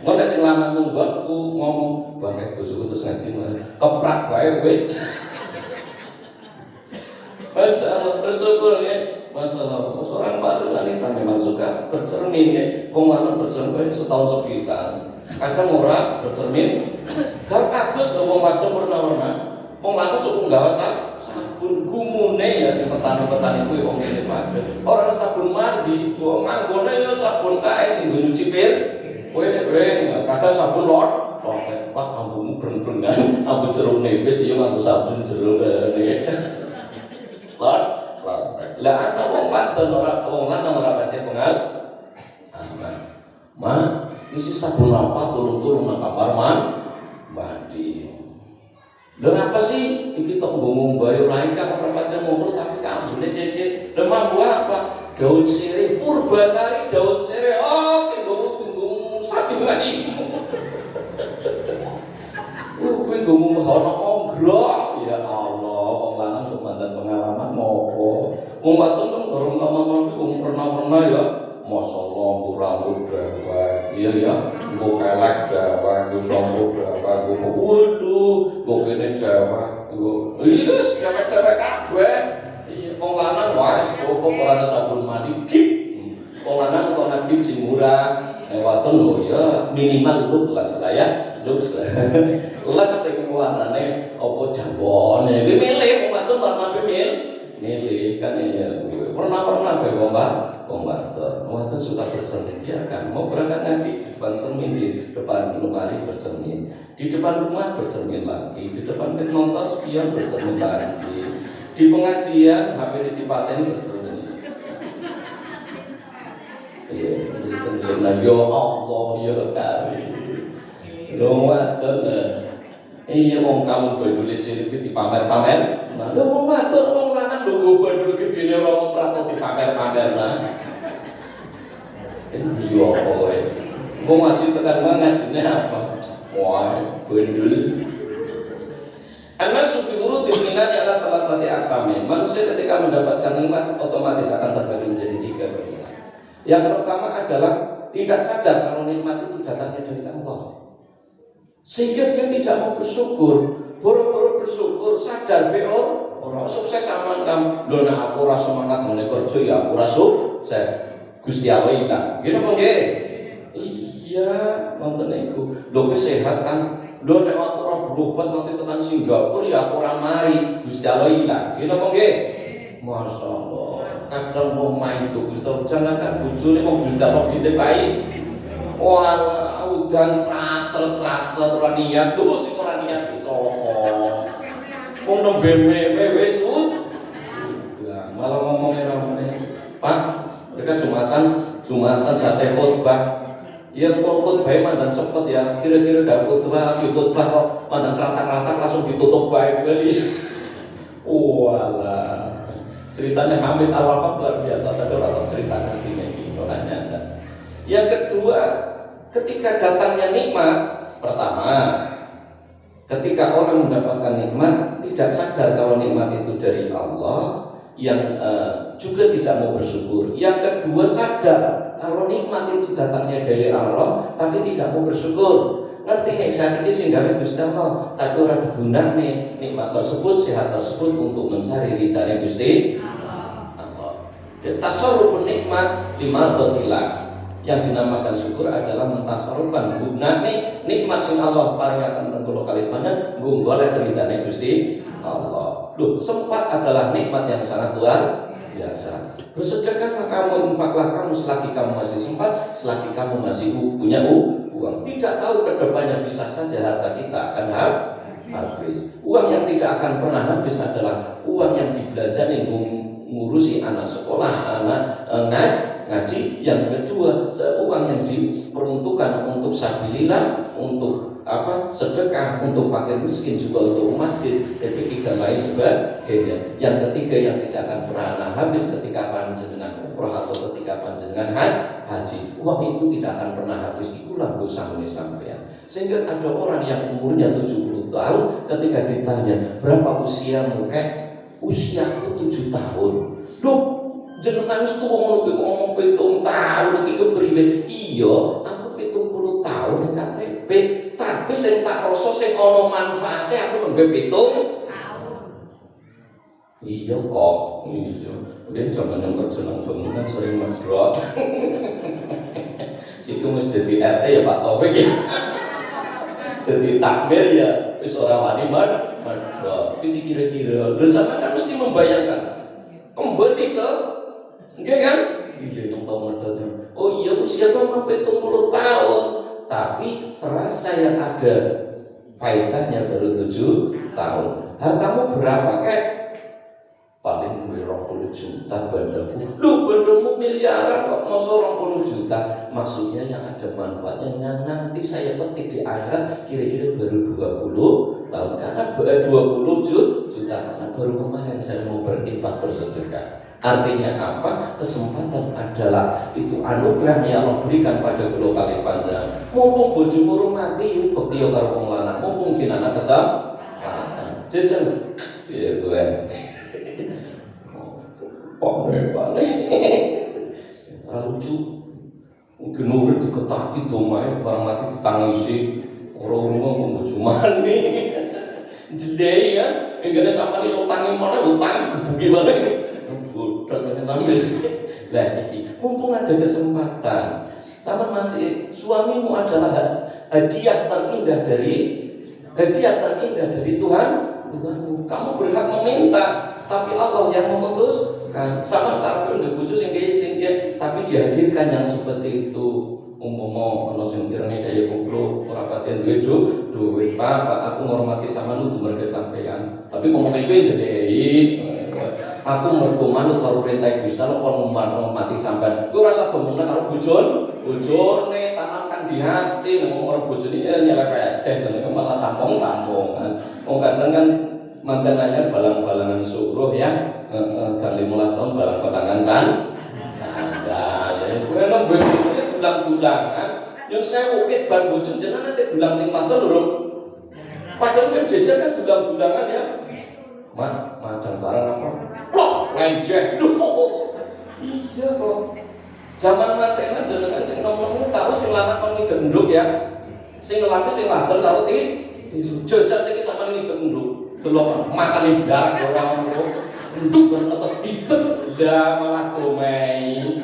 Mun sing lanang ngomong bae bojoku terus ngaji keprak bae wis. Masya Allah, bersyukur ya. Masalah seorang wanita memang suka bercermin ya. Wong bercermin setahun sepisan. Kadang ora bercermin. Garap kados lho wong wadon warna-warna. Wong lanang cukup nggawa sabun gumune ya sing petani-petani kuwi wong kene padha. Ora sabun mandi, wong nganggone ya sabun kae sing nyuci pir. Kowe nek kadang sabun lot. Pak kampungmu breng-brengan, ambut jeruk nipis ya nganggo sabun jeruk ne. Lah ana wong wadon wong lanang ora pati pengal. Ma, isi sabun apa turun-turun nang kamar mandi. Lha apa sih iki tok ngomong bayo lain kan ora pati ngomong tapi kamu nek lha mambu apa? Daun sirih purbasari daun sirih. Oh, tunggu sapi lagi. Kuwi ngomong ana onggrok ya Allah, wong lanang mantan pengalaman ngopo. Wong wadon kan durung pengalaman kuwi wong pernah ya. Masyaallah rambut dewek. Iya ya, nggo kelek dewek, nggo sampo dewek, nggo waduh, nggo kene dewek. Iya, dewek kabeh. Iya, wong lanang wis cukup ora sabun mandi kip. Wong lanang kok nabi sing murah. Wadon lho ya minimal look lah saya. Lux lek sing warnane apa jambone iki milih wong wadon warna milih kan ya warna-warna bae wong wadon suka bercermin dia kan mau berangkat ngaji di depan cermin di depan lemari bercermin di depan rumah bercermin lagi di depan pit motor spion bercermin lagi di pengajian HP ditipateni bercermin Ya Allah ya kali. Lho wadon. Iya wong kamu bandule cilik dipamer-pamer. Nah, lho wong wadon wong lanang lho nggo bandul gedene 200 dipamer-pamer nah. Iya kowe. Wong ngaji tekan ngajine apa? Wah, bandul. Anas subhanahu dimina adalah salah satu aksame. Manusia ketika mendapatkan nikmat otomatis akan terbagi menjadi 3 bagian. Yang pertama adalah tidak sadar kalau nikmat itu datangnya dari Allah. Sehingga dia tidak mau bersyukur, boro-boro bersyukur, sadar orang sukses sama kamu. Lho nek aku ora semangat ngene kerja ya aku ora sukses. Gusti Allah ilang. Ngene apa nggih? Iya, wonten niku. Lho kesehatan, lho nek aku ora berobat nanti tekan Singapura ya aku ora mari. Gusti Allah ilang. Ngene apa nggih? Masyaallah. Kadang wong main tuh Gusti Allah jangankan bojone wong Gusti Allah ditepai. Wah, udan srat ora niat tuh sing ora niat iso. Wong nembe wis malah ngomongnya ramai. Pak, mereka Jumatan jatah khotbah. Ya khotbah mantan cepet ya. Kira-kira gak khotbah kok mantan rata-rata langsung ditutup bae beli. Walah. Ceritanya Hamid Al-Wafat luar biasa, tapi orang cerita nanti ini orangnya ada. Yang kedua, ketika datangnya nikmat, pertama, ketika orang mendapatkan nikmat tidak sadar kalau nikmat itu dari Allah, yang juga tidak mau bersyukur. Yang kedua sadar kalau nikmat itu datangnya dari Allah, tapi tidak mau bersyukur. Ngerti nih saat ini sehingga Gusti Allah, tapi orang digunakne nikmat tersebut, sehat tersebut untuk mencari ridhanya Gusti Allah. Tasarruf nikmat lima dotilah. Yang dinamakan syukur adalah mentasarrufkan gunane nikmat sing Allah paringaken teng kula kalimanan nggo golek ridhane Gusti Allah. Loh, sempat adalah nikmat yang sangat luar biasa. Bersedekahlah kamu, infaklah kamu selagi kamu masih sempat, selagi kamu masih punya uang. Tidak tahu kedepannya bisa saja harta kita akan habis. Uang yang tidak akan pernah habis adalah uang yang dibelanjain ngurusi anak sekolah, anak ngaji. Yang kedua, uang yang diperuntukkan untuk sabilillah, untuk sedekah, untuk fakir miskin, juga untuk masjid, dan lain sebagainya. Yang ketiga yang tidak akan pernah habis ketika panjenengan umrah atau ketika panjenengan haji. Uang itu tidak akan pernah habis. Itulah sampai sampean. Sehingga ada orang yang umurnya 70 tahun ketika ditanya berapa usiamu, usiaku 7 tahun. Duh, jenengan wis tuwa ngono ngomong 7 tahun iki kepriwe? Iya, aku 70 tahun ning KTP, tapi sing tak rasa sing ana manfaate aku nembe 7 tahun. Iya kok, iya. Dia zaman yang berjenang bangunan sering medrot. Situ mesti jadi RT ya Pak Taufik ya. Jadi takmir ya, wis ora wani medrot. Wis kira-kira, lha sampean kan mesti membayangkan kembali ke enggak kan? Iya yang tahu medrot. Oh iya usia kamu 70 tahun, tapi terasa yang ada faedahnya baru 7 tahun. Hartamu berapa paling 20 juta bandaku. Lu bandamu miliaran kok masa 20 juta. Maksudnya yang ada manfaatnya yang nanti saya petik di akhirat kira-kira baru 20 tahun. Karena 20 juta karena baru kemarin saya mau berinfak bersedekah. Artinya apa? Kesempatan adalah itu anugerah yang Allah berikan pada kula kali panjenengan. Mumpung bojomu mati bekti yo karo wong lanang. Mumpung kinana kesempatan. Jejeng piye kowe? Pane. Lucu. Mungkin urip diketaki domae barang mati ditangisi. Ora ngono bojo mani. Jedhei ya, enggak sampe iso tangi mana utang gebuki mana. Lah iki mumpung ada kesempatan, sama masih suamimu adalah hadiah terindah dari Tuhanmu. Kamu berhak meminta, tapi Allah yang memutuskan. Sama tak pun bojo sing tapi dihadirkan yang seperti itu. Umpama ana sing kirane kaya kumpul ora pati kate duwe duwe Pak, aku ngormati sampean kudu mergo sampean. Tapi ngomong iki jedhei. Aku mergo manut karo perintah Gusti Allah kon ngormati sampean. Kowe ora usah ngomongna karo bojone tanamkan di hati ngomong karo bojone nyelek teh malah tampung-tampungan. Wong kadang kan mantan anyar balang-balangan suruh ya, gang 15 tahun balang-balangan sandal. Kowe nang bojone dulang-dulangan, yang saya ukit ban bojone jenengan nanti dulang sing matur lho. Padahal kan jejer kan dulang-dulangan ya. Madang barang apa? Loh, lenjeh. Iya kok. Zaman mantenan jenengan sing nom-nom tahu sing lanang kon ngidenduk ya. Sing laki sing wadon karo jejak sing sampean ngidenduk. Delok matane ndak ora ngono. Nduk terus didek lah malah domei.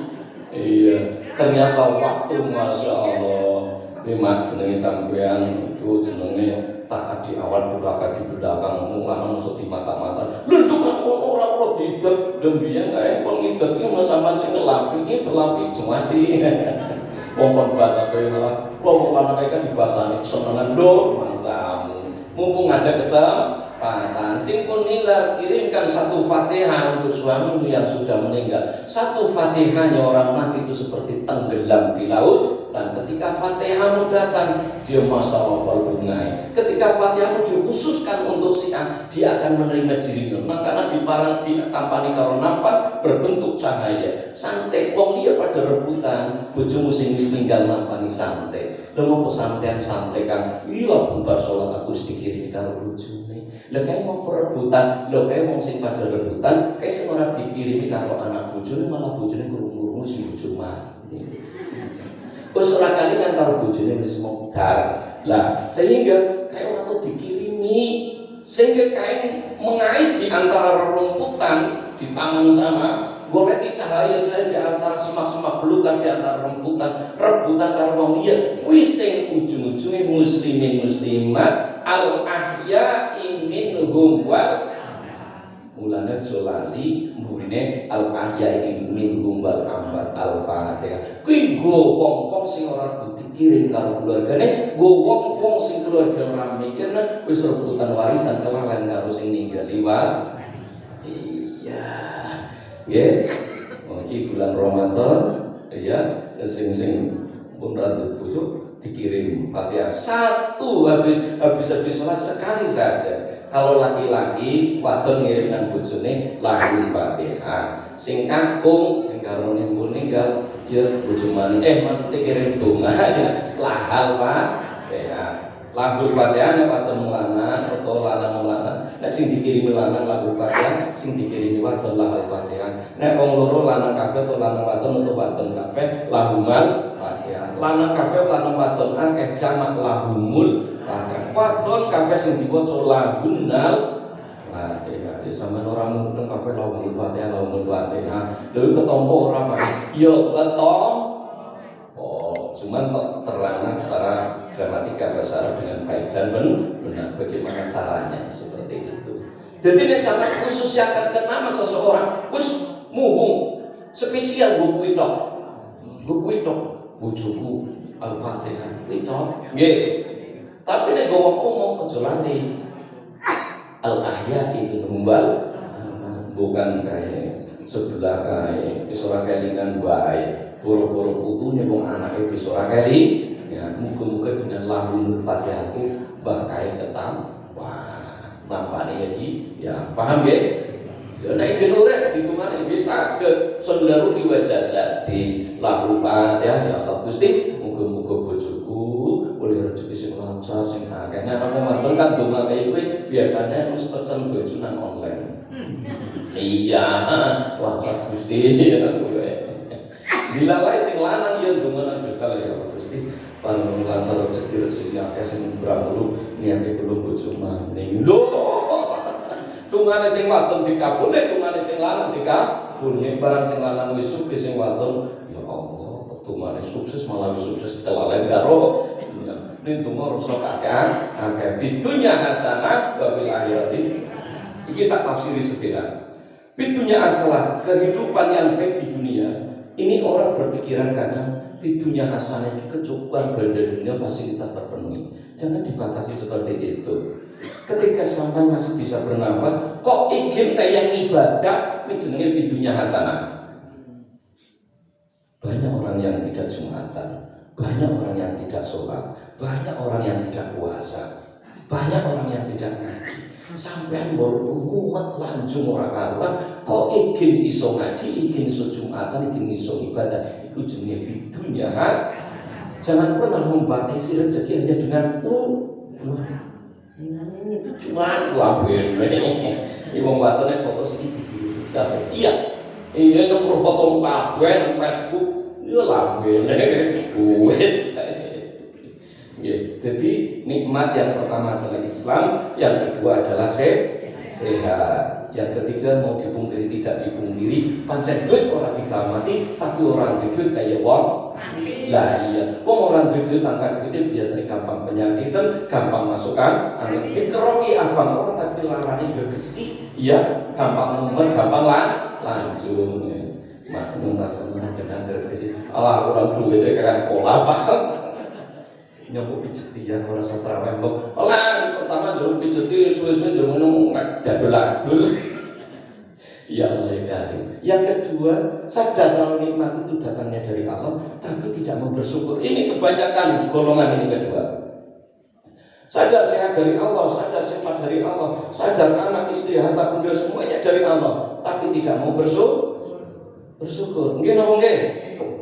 Iya, ternyata waktu Masya Allah. Memang jenenge sampean itu jenenge tak di awal belakang di belakang mulane musuh di mata-mata. Lho nduk ora kula didek dembiyen kae kon ngidek iki sampean sing ngelapi iki terlapi jemasi. Wong bahasa kowe malah kula lanang kan dibasani senengan lho mangsamu. Mumpung ada kesempatan sing pun nila kirimkan satu Fatihah untuk suamimu yang sudah meninggal. Satu Fatihahnya orang mati itu seperti tenggelam di laut. Dan ketika Fatihahmu datang, dia Masya Allah bungai. Ketika Fatihahmu dikhususkan untuk si A, dia akan menerima dirinya. Karena ditampani karo nampan berbentuk cahaya. Santai, wong dia pada rebutan, bojomu sing wis tinggal nampani santai. Lha mau sampean santai kan? Iya, bubar sholat aku wis dikirimi karo bojone. Lha kae mau perebutan, lha kae wong sing pada rebutan, kae sing ora dikirimi karo anak bojone malah bojone kurung-kurung sing bojo mati. Wis ora kalingan karo bojone wis modar. Lah, sehingga kayak orang tuh dikirimi, sehingga kayak mengais di antara rerumputan di taman sana, goleki cahaya di antara semak-semak belukar di antara rebutan karo wong liya. Wis sing ujung-ujunge muslimin muslimat al ahya'i minhum wal mulane jolali mburine al ahya'i minhum wal amwat al fatihah. Kuwi go wong-wong sing ora dikirim karo keluargane, go wong-wong sing keluarga ora mikir wis rebutan warisan kelalen karo sing ninggal liwat. Iya. Nggih. Iki bulan Ramadan ya sing pun rada bojo dikirim Fatihah satu habis sholat sekali saja. Kalau laki-laki wadon ngirimkan bojone lagu Fatihah. Sing kakung sing karo meninggal ya bojo maneh maksudnya kirim donga ya lahal Fatihah. Lagu Fatihah wadon lanang atau lanang lanang. Nek sing dikirimi lanang lagu Fatihah, sing dikirimi wadon lahal Fatihah. Nek wong loro lanang kabeh atau lanang wadon atau wadon kabeh lahumul Fatihah. Lanang kabeh lanang wadon akeh jamak lahumul Fatihah. Wadon kabeh sing diwaca lagunnal Fatihah. Ya sampeyan ora mung kabeh lahumul Fatihah, lahumul Fatihah. Lha ketompo ora Pak? Ya ketompo. Cuman kok terangnya secara gramatikal bahasa Arab dengan baik dan benar. Bagaimana caranya seperti itu. Jadi nek sampeyan khusus akan nama seseorang, wis muhung spesial buku itu. Buku itu bojoku Al-Fatihah itu. Nggih. Tapi nek wong umum aja lali al-ahya'i minhum wal bukan kayak sebelah kayak wis ora kelingan bae. Pura-pura putune wong anake wis ora keli. Ya, muga-muga dengan lahul Fatihah itu bakai ketam. Wah, nampaknya ya paham ya? Ya nek iki lurek hitungane wis saged saudara ki wajah di lahul Fatihah ya Allah Gusti, muga-muga bojoku oleh rezeki sing lancar sing akeh. Nek aku matur kan donga kaya kuwi biasanya mesti pesen bojo nang online. Iya, lancar Gusti ya kuwi. Dilalai sing lanang ya donga Gusti Allah ya Gusti. Panjenengan lancar rezeki akeh sing bramulu niate kula bojo maning. Lho. Tungane sing wadon dikabulne, tungane sing lanang dikabulne. Barang sing lanang wis sukses sing wadon ya Allah, tungane sukses malah wis sukses kelalen karo. Ning donga rasa kakean, akeh bidunya hasanah wa bil akhirati. Iki tak tafsiri sekedar. Bidunya asalah kehidupan yang baik di dunia. Ini orang berpikiran kadang Di dunia hasanah ini kecukupan benda dunia fasilitas terpenuhi. Jangan dibatasi seperti itu. Ketika sampai masih bisa bernapas, kok ingin tayang ibadah, ini jenenge di dunia hasanah. Banyak orang yang tidak jumatan, banyak orang yang tidak sholat, banyak orang yang tidak puasa, banyak orang yang tidak ngaji. Sampai baru umat lanjung orang karuan, kok ingin iso ngaji, ingin iso jumatan, ingin iso ibadah. Itu jenenge di dunia has. Jangan pernah membatasi rezeki hanya dengan cuma kuabel. Ini wong watone foto siki dapat. Iya. Ini nomor foto kabel Facebook. Iya labene duit. Jadi nikmat yang pertama adalah Islam, yang kedua adalah sehat, yang ketiga mau dipungkiri tidak dipungkiri, pancen duit orang dikamati, tapi orang duit kayak wong. Lah iya, wong orang duit angkat duit biasanya gampang penyakitan, gampang masukkan, angkat dikeroki abang orang tapi larane gegesi, ya gampang mumet, gampang lanjut. Maknum rasanya dengan gegesi. Allah orang duitnya kayak pola pak. Nyamuk pijetian ora usah traweh kok. Lah pertama jero pijeti suwe-suwe jero ngono dadol-adol. Ya Allah ya Karim. Yang kedua, sadar kalau nikmat itu datangnya dari Allah, tapi tidak mau bersyukur. Ini kebanyakan golongan ini kedua. Sadar sehat dari Allah, sadar sifat dari Allah, sadar anak istri harta benda semuanya dari Allah, tapi tidak mau bersyukur. Mungkin apa enggak?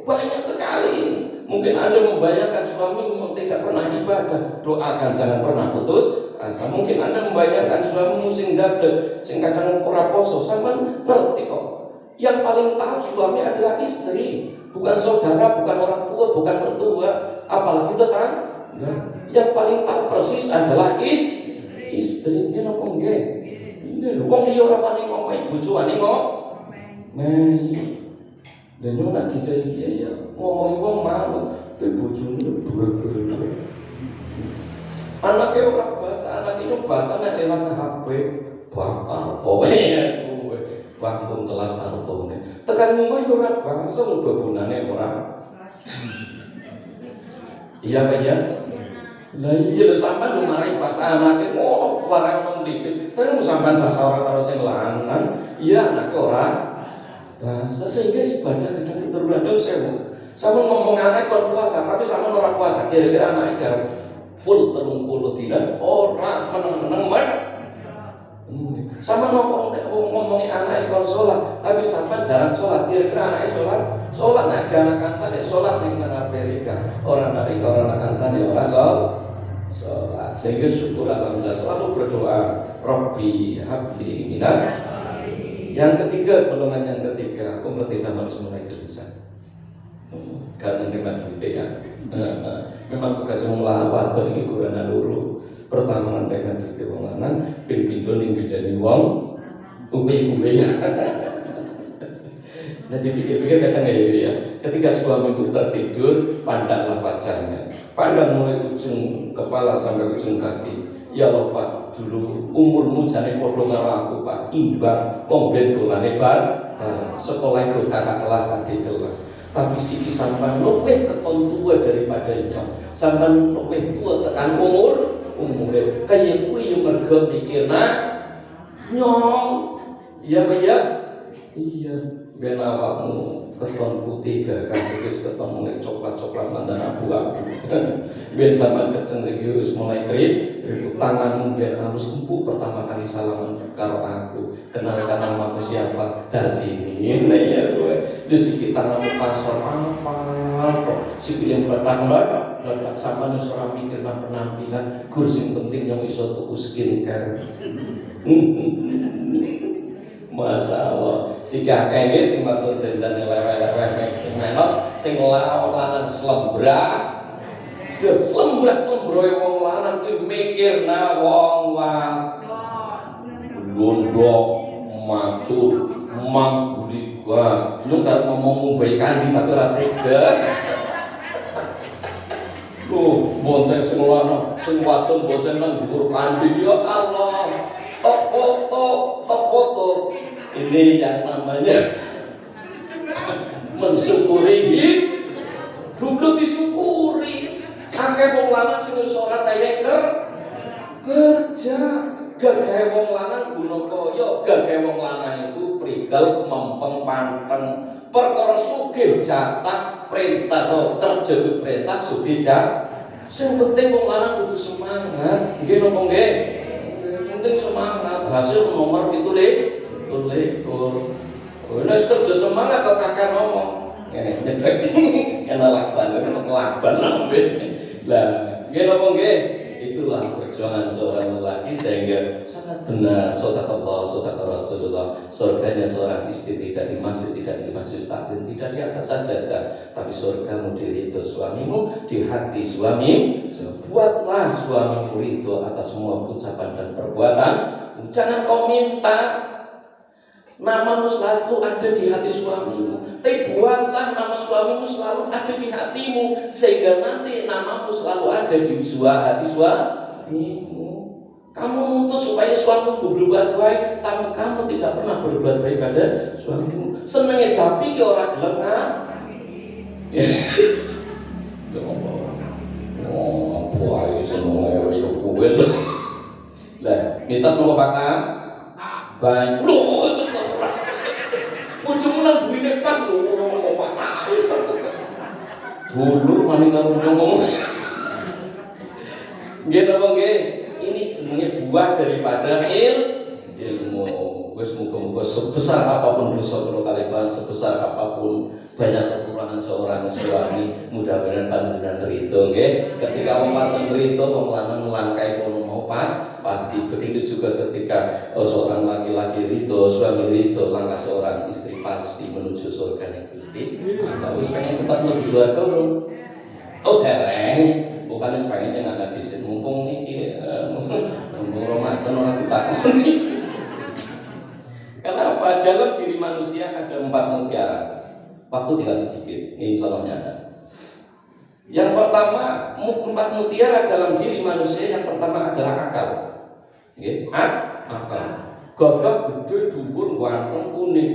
Banyak sekali. Mungkin Anda membayangkan suami tidak pernah ibadah, doakan jangan pernah putus asa. Mungkin Anda membayangkan suami sing dablek, sing kadang ora poso, sampean ngerti kok. Yang paling tahu suami adalah istri, bukan saudara, bukan orang tua, bukan mertua, apalagi tetangga. Yang paling tahu persis adalah istri. Ini apa nggih? Ini lho wong liya ora wani ngomong bojone dan yo nak kita ya ngomong wong malu, bojone dua-dua. Anaknya orang bahasa, anak itu bahasa nek lewat HP, bakal kowe bangun telas artone. Tekan rumah yo ora bahasa babonane ora. Iya Pak ya? Lah iya lho sampean lu mari bahasa anake ngono warang nang dikit. Tapi sampean bahasa ora karo sing lanang, iya anake ora. Bahasa sehingga ibadah kadang terbeladul sewu. Sama ngomong anak kon puasa, tapi sama orang puasa kira-kira anak ikan full 30 dina orang meneng-meneng man. Sama ngomongin anak kon sholat, tapi sama jarang sholat kira-kira anaknya sholat nak anak kancane sholat ning Amerika. Orang nari orang anak kancane ora sholat. Sehingga syukur alhamdulillah selalu berdoa Rabbi habli minas. Yang ketiga, golongan yang ketiga, aku ngerti sama harus mulai gelisah. Karena dengan duit ya. Memang tugasnya melawat dan ini kurana luru. Pertama dengan duit wong lanang, ping-pinggo ning gedane wong uwe-uwe ya. Nah dipikir-pikir kadang ya. Ketika suami itu tertidur, pandanglah wajahnya. Pandang mulai ujung kepala sampai ujung kaki. Ya Allah Pak, dulu umurmu jane padha karo aku Pak, imbang wong ben dolane bar, sekolah itu kakak kelas adik kelas. Tapi siki sampean luwih keton tua daripadanya. Sampean luwih tua tekan umure. Kaya kuwi yo mergo mikirna nyong. Iya Pak ya? Iya, ben awakmu keton putih gak kasih keton mulai coklat-coklat mandan abu-abu. Ben sampean kecen sing wis mulai kering, tanganmu biar halus empuk pertama kali salaman karo aku. Kenalkan namamu siapa? Dari sini. Nah ya gue. Di sekitar tanganmu pasar apa? Kok sikile meletak sampean wis ora mikir nang penampilan, kursi penting yang iso tuku skincare. Masya Allah, si kakek ini sing matur dandan leweh-leweh sing melok, sing lawanan slembrak. Lho, slembrak-slembroe wong lanang kuwi mikirna wong wadon. Gondok, macul, mangguli gas. Lu gak ngomong baik kandi tapi ora tega. Bonceng sing lanang, sing wadon bonceng nang dhuwur kandi ya Allah. Top foto. Ini yang namanya mensyukuri Dulu disyukuri. Akeh wong lanang sing wis ora tayang kerja. Gagahe wong lanang guna kaya, gagahe wong lanang iku prigel mempeng panteng. Perkara sugih jatah perintah to kerja perintah sugih jatah. Sing penting wong lanang kudu semangat. Nggih napa nggih? Penting semangat. Hasil nomor 17. Wis kerja semangat kok kakek ngomong. Ngene nyedek. Kena lakban lambe. Lah, nggih napa nggih? Itulah perjuangan seorang lelaki sehingga sangat benar sadaqallah sadaqah Rasulullah. Surganya seorang istri tidak di masjid, tidak di masjid taklim, tidak di atas sajadah, tapi surgamu di ridho suamimu, di hati suamimu. Buatlah suamimu ridho atas semua ucapan dan perbuatan. Jangan kau minta namamu selalu ada di hati suamimu, tapi buatlah nama suamimu selalu ada di hatimu, sehingga nanti namamu selalu ada di hati suamimu. Kamu nuntut supaya suamimu berbuat baik, tapi kamu tidak pernah berbuat baik pada suamimu. Senengnya tapi ke orang gelem oh, boy, senengnya ya kowe lho. Lah, mitos nopo pakang? Baik. Loh, itu ora. Bojomu nang duwine pas lho ngomong patah. Dulu maning karo ngomong. Nggih napa nggih? Ini jenenge buah daripada ilmu. Wis muga-muga sebesar apapun dosa kula kalian, sebesar apapun banyak kekurangan seorang suami, mudah-mudahan panjenengan ridho nggih. Ketika wong lanang ridho, wong lanang nglangkai kono mau pasti. Begitu juga ketika seorang laki-laki ridho, suami ridho, langkah seorang istri pasti menuju surga yang Gusti. Nah, wis pengen cepat menuju surga lho. Oh dereng, bukan wis pengen yang ada di sini. Mumpung niki mumpung Ramadan ora ditakoni. Kenapa? Dalam diri manusia ada 4 mutiara. Waktu tinggal sedikit, ini insyaallah ada. Yang pertama, 4 mutiara dalam diri manusia. Yang pertama adalah akal. Nggih, akal. Gagah gede dhuwur ganteng kuning.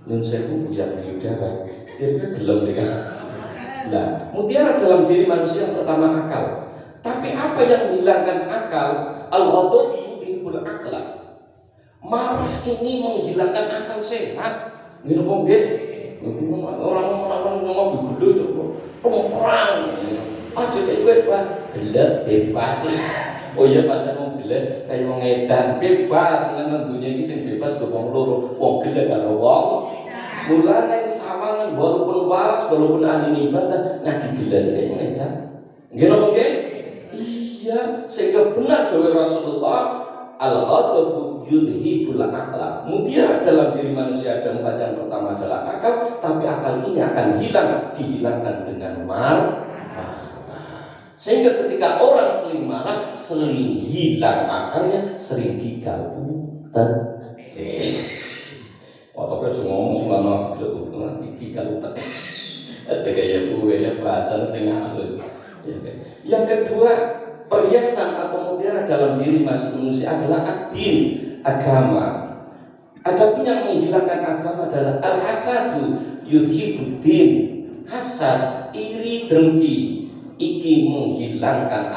Nun sewu buyang yuda wae. Ya gelem iki. Nah, mutiara dalam diri manusia yang pertama akal. Tapi apa yang menghilangkan akal? Al-ghadab yudhibul aqla. Marah ini menghilangkan akal sehat. Ngene wong nggih. Orang ngomong gede yo perang. Aja kowe gelem bebas. Oh iya pancen wong gelem kaya wong edan bebas nang dunya iki sing bebas kok wong loro. Wong gelem karo wong mulane sawangan walaupun waras walaupun ahli ibadah nah digelem kaya wong edan. Nggih napa nggih? Iya, sehingga benar dawuh Rasulullah al-ghadabu yudhibul aqla. Mutiara dalam diri manusia ada 4. Yang pertama adalah akal, tapi akal ini akan dihilangkan dengan marah. Sehingga ketika orang sering marah, sering hilang akalnya, sering gigalutan. Waktu itu ngomong selama gigalutan. Aja kayak gue ya bahasa sing halus. Yang kedua, perhiasan atau mutiara dalam diri manusia adalah ad-din, agama. Adapun yang menghilangkan agama adalah al-hasadu yudhibuddin. Hasad, iri, dengki, iki menghilangkan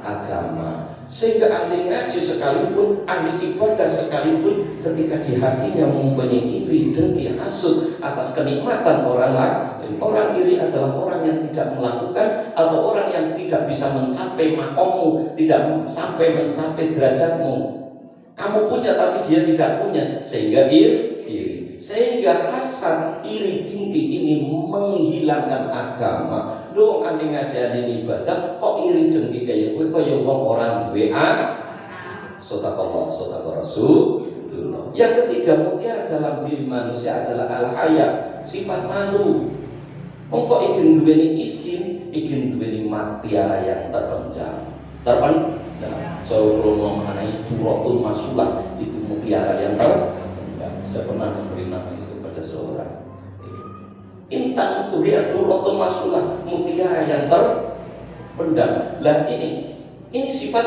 agama. Sehingga ahli ngaji sekalipun, ahli ibadah sekalipun, ketika di hatinya mempunyai iri, dengki, hasud atas kenikmatan orang lain, orang iri adalah orang yang tidak melakukan atau orang yang tidak bisa mencapai makommu, tidak sampai mencapai derajatmu. Kamu punya tapi dia tidak punya, sehingga iri. Sehingga hasad, iri, dengki ini menghilangkan agama. Lu ane ngajari ibadah kok iri dengki kaya kowe kaya wong orang duwe sedekah Rasulullah. Yang ketiga, mutiara dalam diri manusia adalah al-haya, sifat malu. Wong kok ingin duweni isin, ingin duweni mutiara yang terpenjam. So kalau mengenai Duratul Masulah itu mutiara yang terpenjam. Saya pernah memberi nama itu pada seorang. Intan itu dia Duratul Masulah, mutiara yang terpendam. Lah ini sifat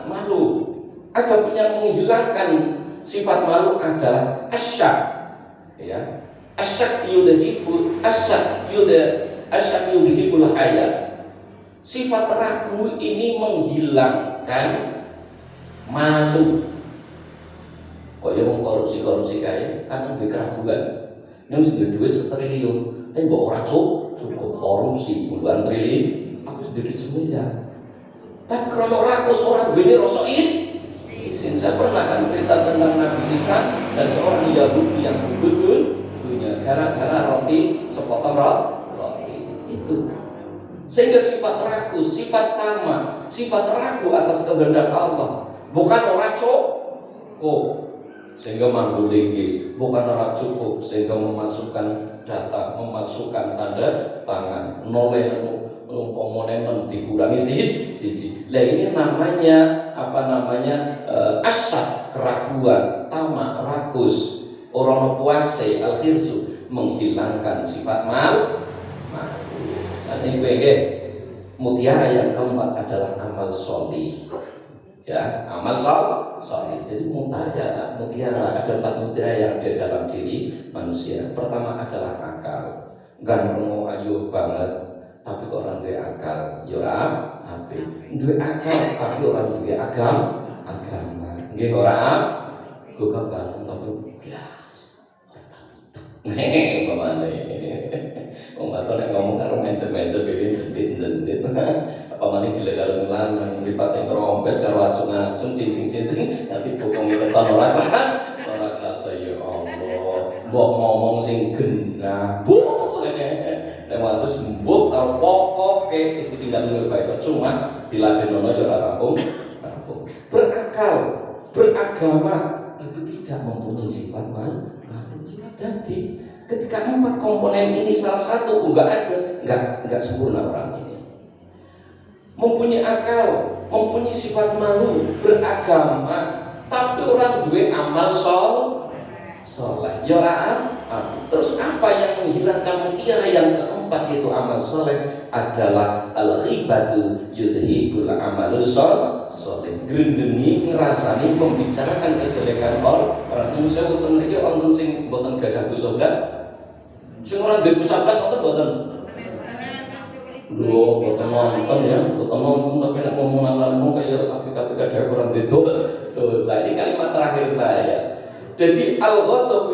malu. Ada yang menghilangkan sifat malu adalah asyak. Ya, asyak yudhibu asyak Asyak yudhibul haya. Sifat ragu ini menghilangkan malu. Kok ya mau korupsi kaya kan lebih keraguan. Ini mesti duit setriliun, tapi mbok ora cukup korupsi puluhan triliun. Aku sedikit semiliar. Tapi kalau rakus orang duitnya rosok izin. Saya pernah kan cerita tentang Nabi Isa dan seorang Yahudi yang betul punya gara-gara roti sepotong roti itu. Sehingga sifat ragu, sifat tamak, sifat ragu atas kehendak Allah, bukan orang cukup sehingga mampu linggis, bukan orang cukup sehingga memasukkan data, memasukkan tanda tangan, noleh komponen dikurangi siji. Lah ini namanya asyak, keraguan, tamak, rakus, orang puase, al-khirzu, menghilangkan sifat malu. Dan ini mutiara yang keempat adalah amal sholih. Ya, amal sholih. Jadi mutiara ada 4 mutiara yang ada dalam diri manusia. Pertama adalah akal. Ganteng ayu banget, tapi kok orang duwe akal, ya ora apik. Duwe akal tapi orang duwe agama. Nggih ora kok ganteng tapi bias. Pamane. Atau nek ngomong karo mencet-mencet iki jendit-jendit. Apa maneh gile karo sing lanang lipat ing rompes karo acung-acung cincing-cincing nanti bokonge keton ora keras ya Allah. Mbok ngomong sing genah. Nek wates mbok karo pokoke wis ditinggal luwih bae percuma diladenono ya ora rampung. Berakal, beragama tapi tidak mempunyai sifat malu. Jadi ketika 4 komponen ini salah satu enggak sempurna orang ini. Mempunyai akal, mempunyai sifat malu, beragama, tapi orang duwe amal soleh. Ya terus apa yang menghilangkan mutiara yang keempat itu amal soleh adalah al-ghibatu yudhibul amalul soleh. Grendeni ngerasani membicarakan kejelekan orang itu. Saya boten iki wonten sing boten gadah dosa blas. Sing ora duwe dosa blas wonten boten. Lho, boten nonton ya, boten nonton tapi nek ngomong ngomong kaya apik-apik gadah ora duwe dosa. Ini kalimat terakhir saya. Jadi al-ghibatu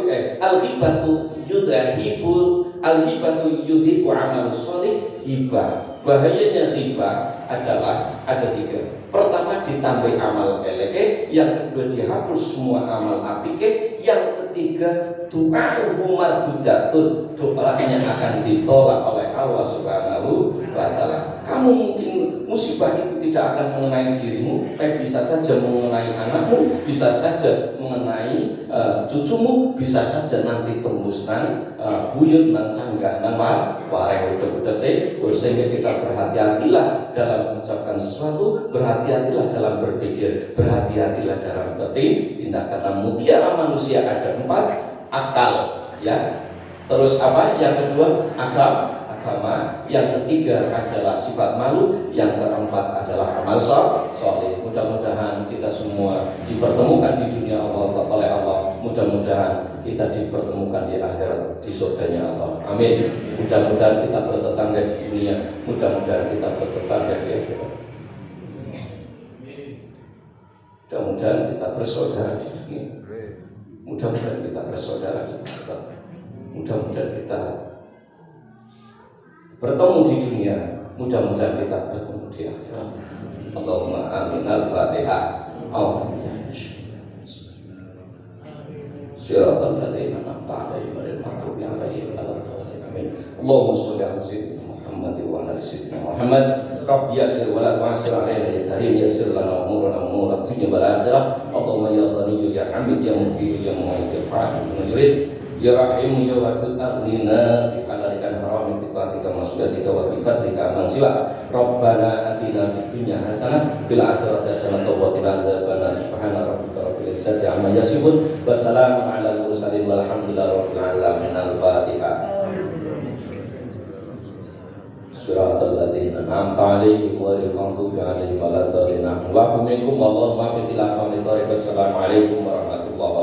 yudhibu amal sholih hibah. Bahayanya hibah adalah ada 3. Pertama ditambah amal eleke, yang kedua dihapus semua amal apike, yang ketiga du'a'uhu mardudatun, doanya akan ditolak oleh Allah Subhanahu wa ta'ala. Kamu mungkin musibah itu tidak akan mengenai dirimu, tapi bisa saja mengenai anakmu, bisa saja mengenai cucumu, bisa saja nanti tembus nang buyut nang canggah nang wareh udah sehingga kita berhati-hatilah dalam mengucapkan sesuatu, berhati-hatilah dalam berpikir, berhati-hatilah dalam bertindak. Karena mutiara manusia ada 4, akal, ya. Terus apa? Yang kedua agama, yang ketiga adalah sifat malu, yang keempat adalah amal sholih. Mudah-mudahan kita semua dipertemukan di dunia Allah oleh Allah. Mudah-mudahan kita dipertemukan di akhirat di surganya Allah. Amin. Mudah-mudahan kita bertetangga di dunia, mudah-mudahan kita bertetangga di akhirat. Mudah-mudahan kita bersaudara di dunia. Mudah-mudahan kita bersaudara di akhirat. Mudah-mudahan kita bertemu di dunia, mudah-mudahan kita bertemu di akhirat. Allahumma amin. Al-Fatihah. Siratal ladzina an'amta 'alaihim ghairil maghdubi 'alaihim waladdallin. Amin. Allahumma shalli 'ala sayyidina Muhammad wa 'ala sayyidina Muhammad. Rabbi yassir wa la tu'assir 'alaina ya karim, yassir lana umurana dunya wal akhirah. Allahumma ya Ghani ya Hamid ya Mughni ya Mu'id ya Fa'il ya Murid ya Rahim ya Wadud aghnina bi halalika haram bi taatika masyiatika wa bi fadlika man siwa. Rabbana atina fid dunya hasanah fil akhirati hasanah wa qina adzabannar. Subhana rabbika rabbil izzati amma yasifun wa salamun 'alal mursalin walhamdulillahi rabbil alamin. Al-Fatihah. Siratal ladzina an'amta 'alaihim ghairil maghdubi 'alaihim waladdallin. Wa minkum wallahu ma fi tilafan. Assalamualaikum warahmatullahi wabarakatuh.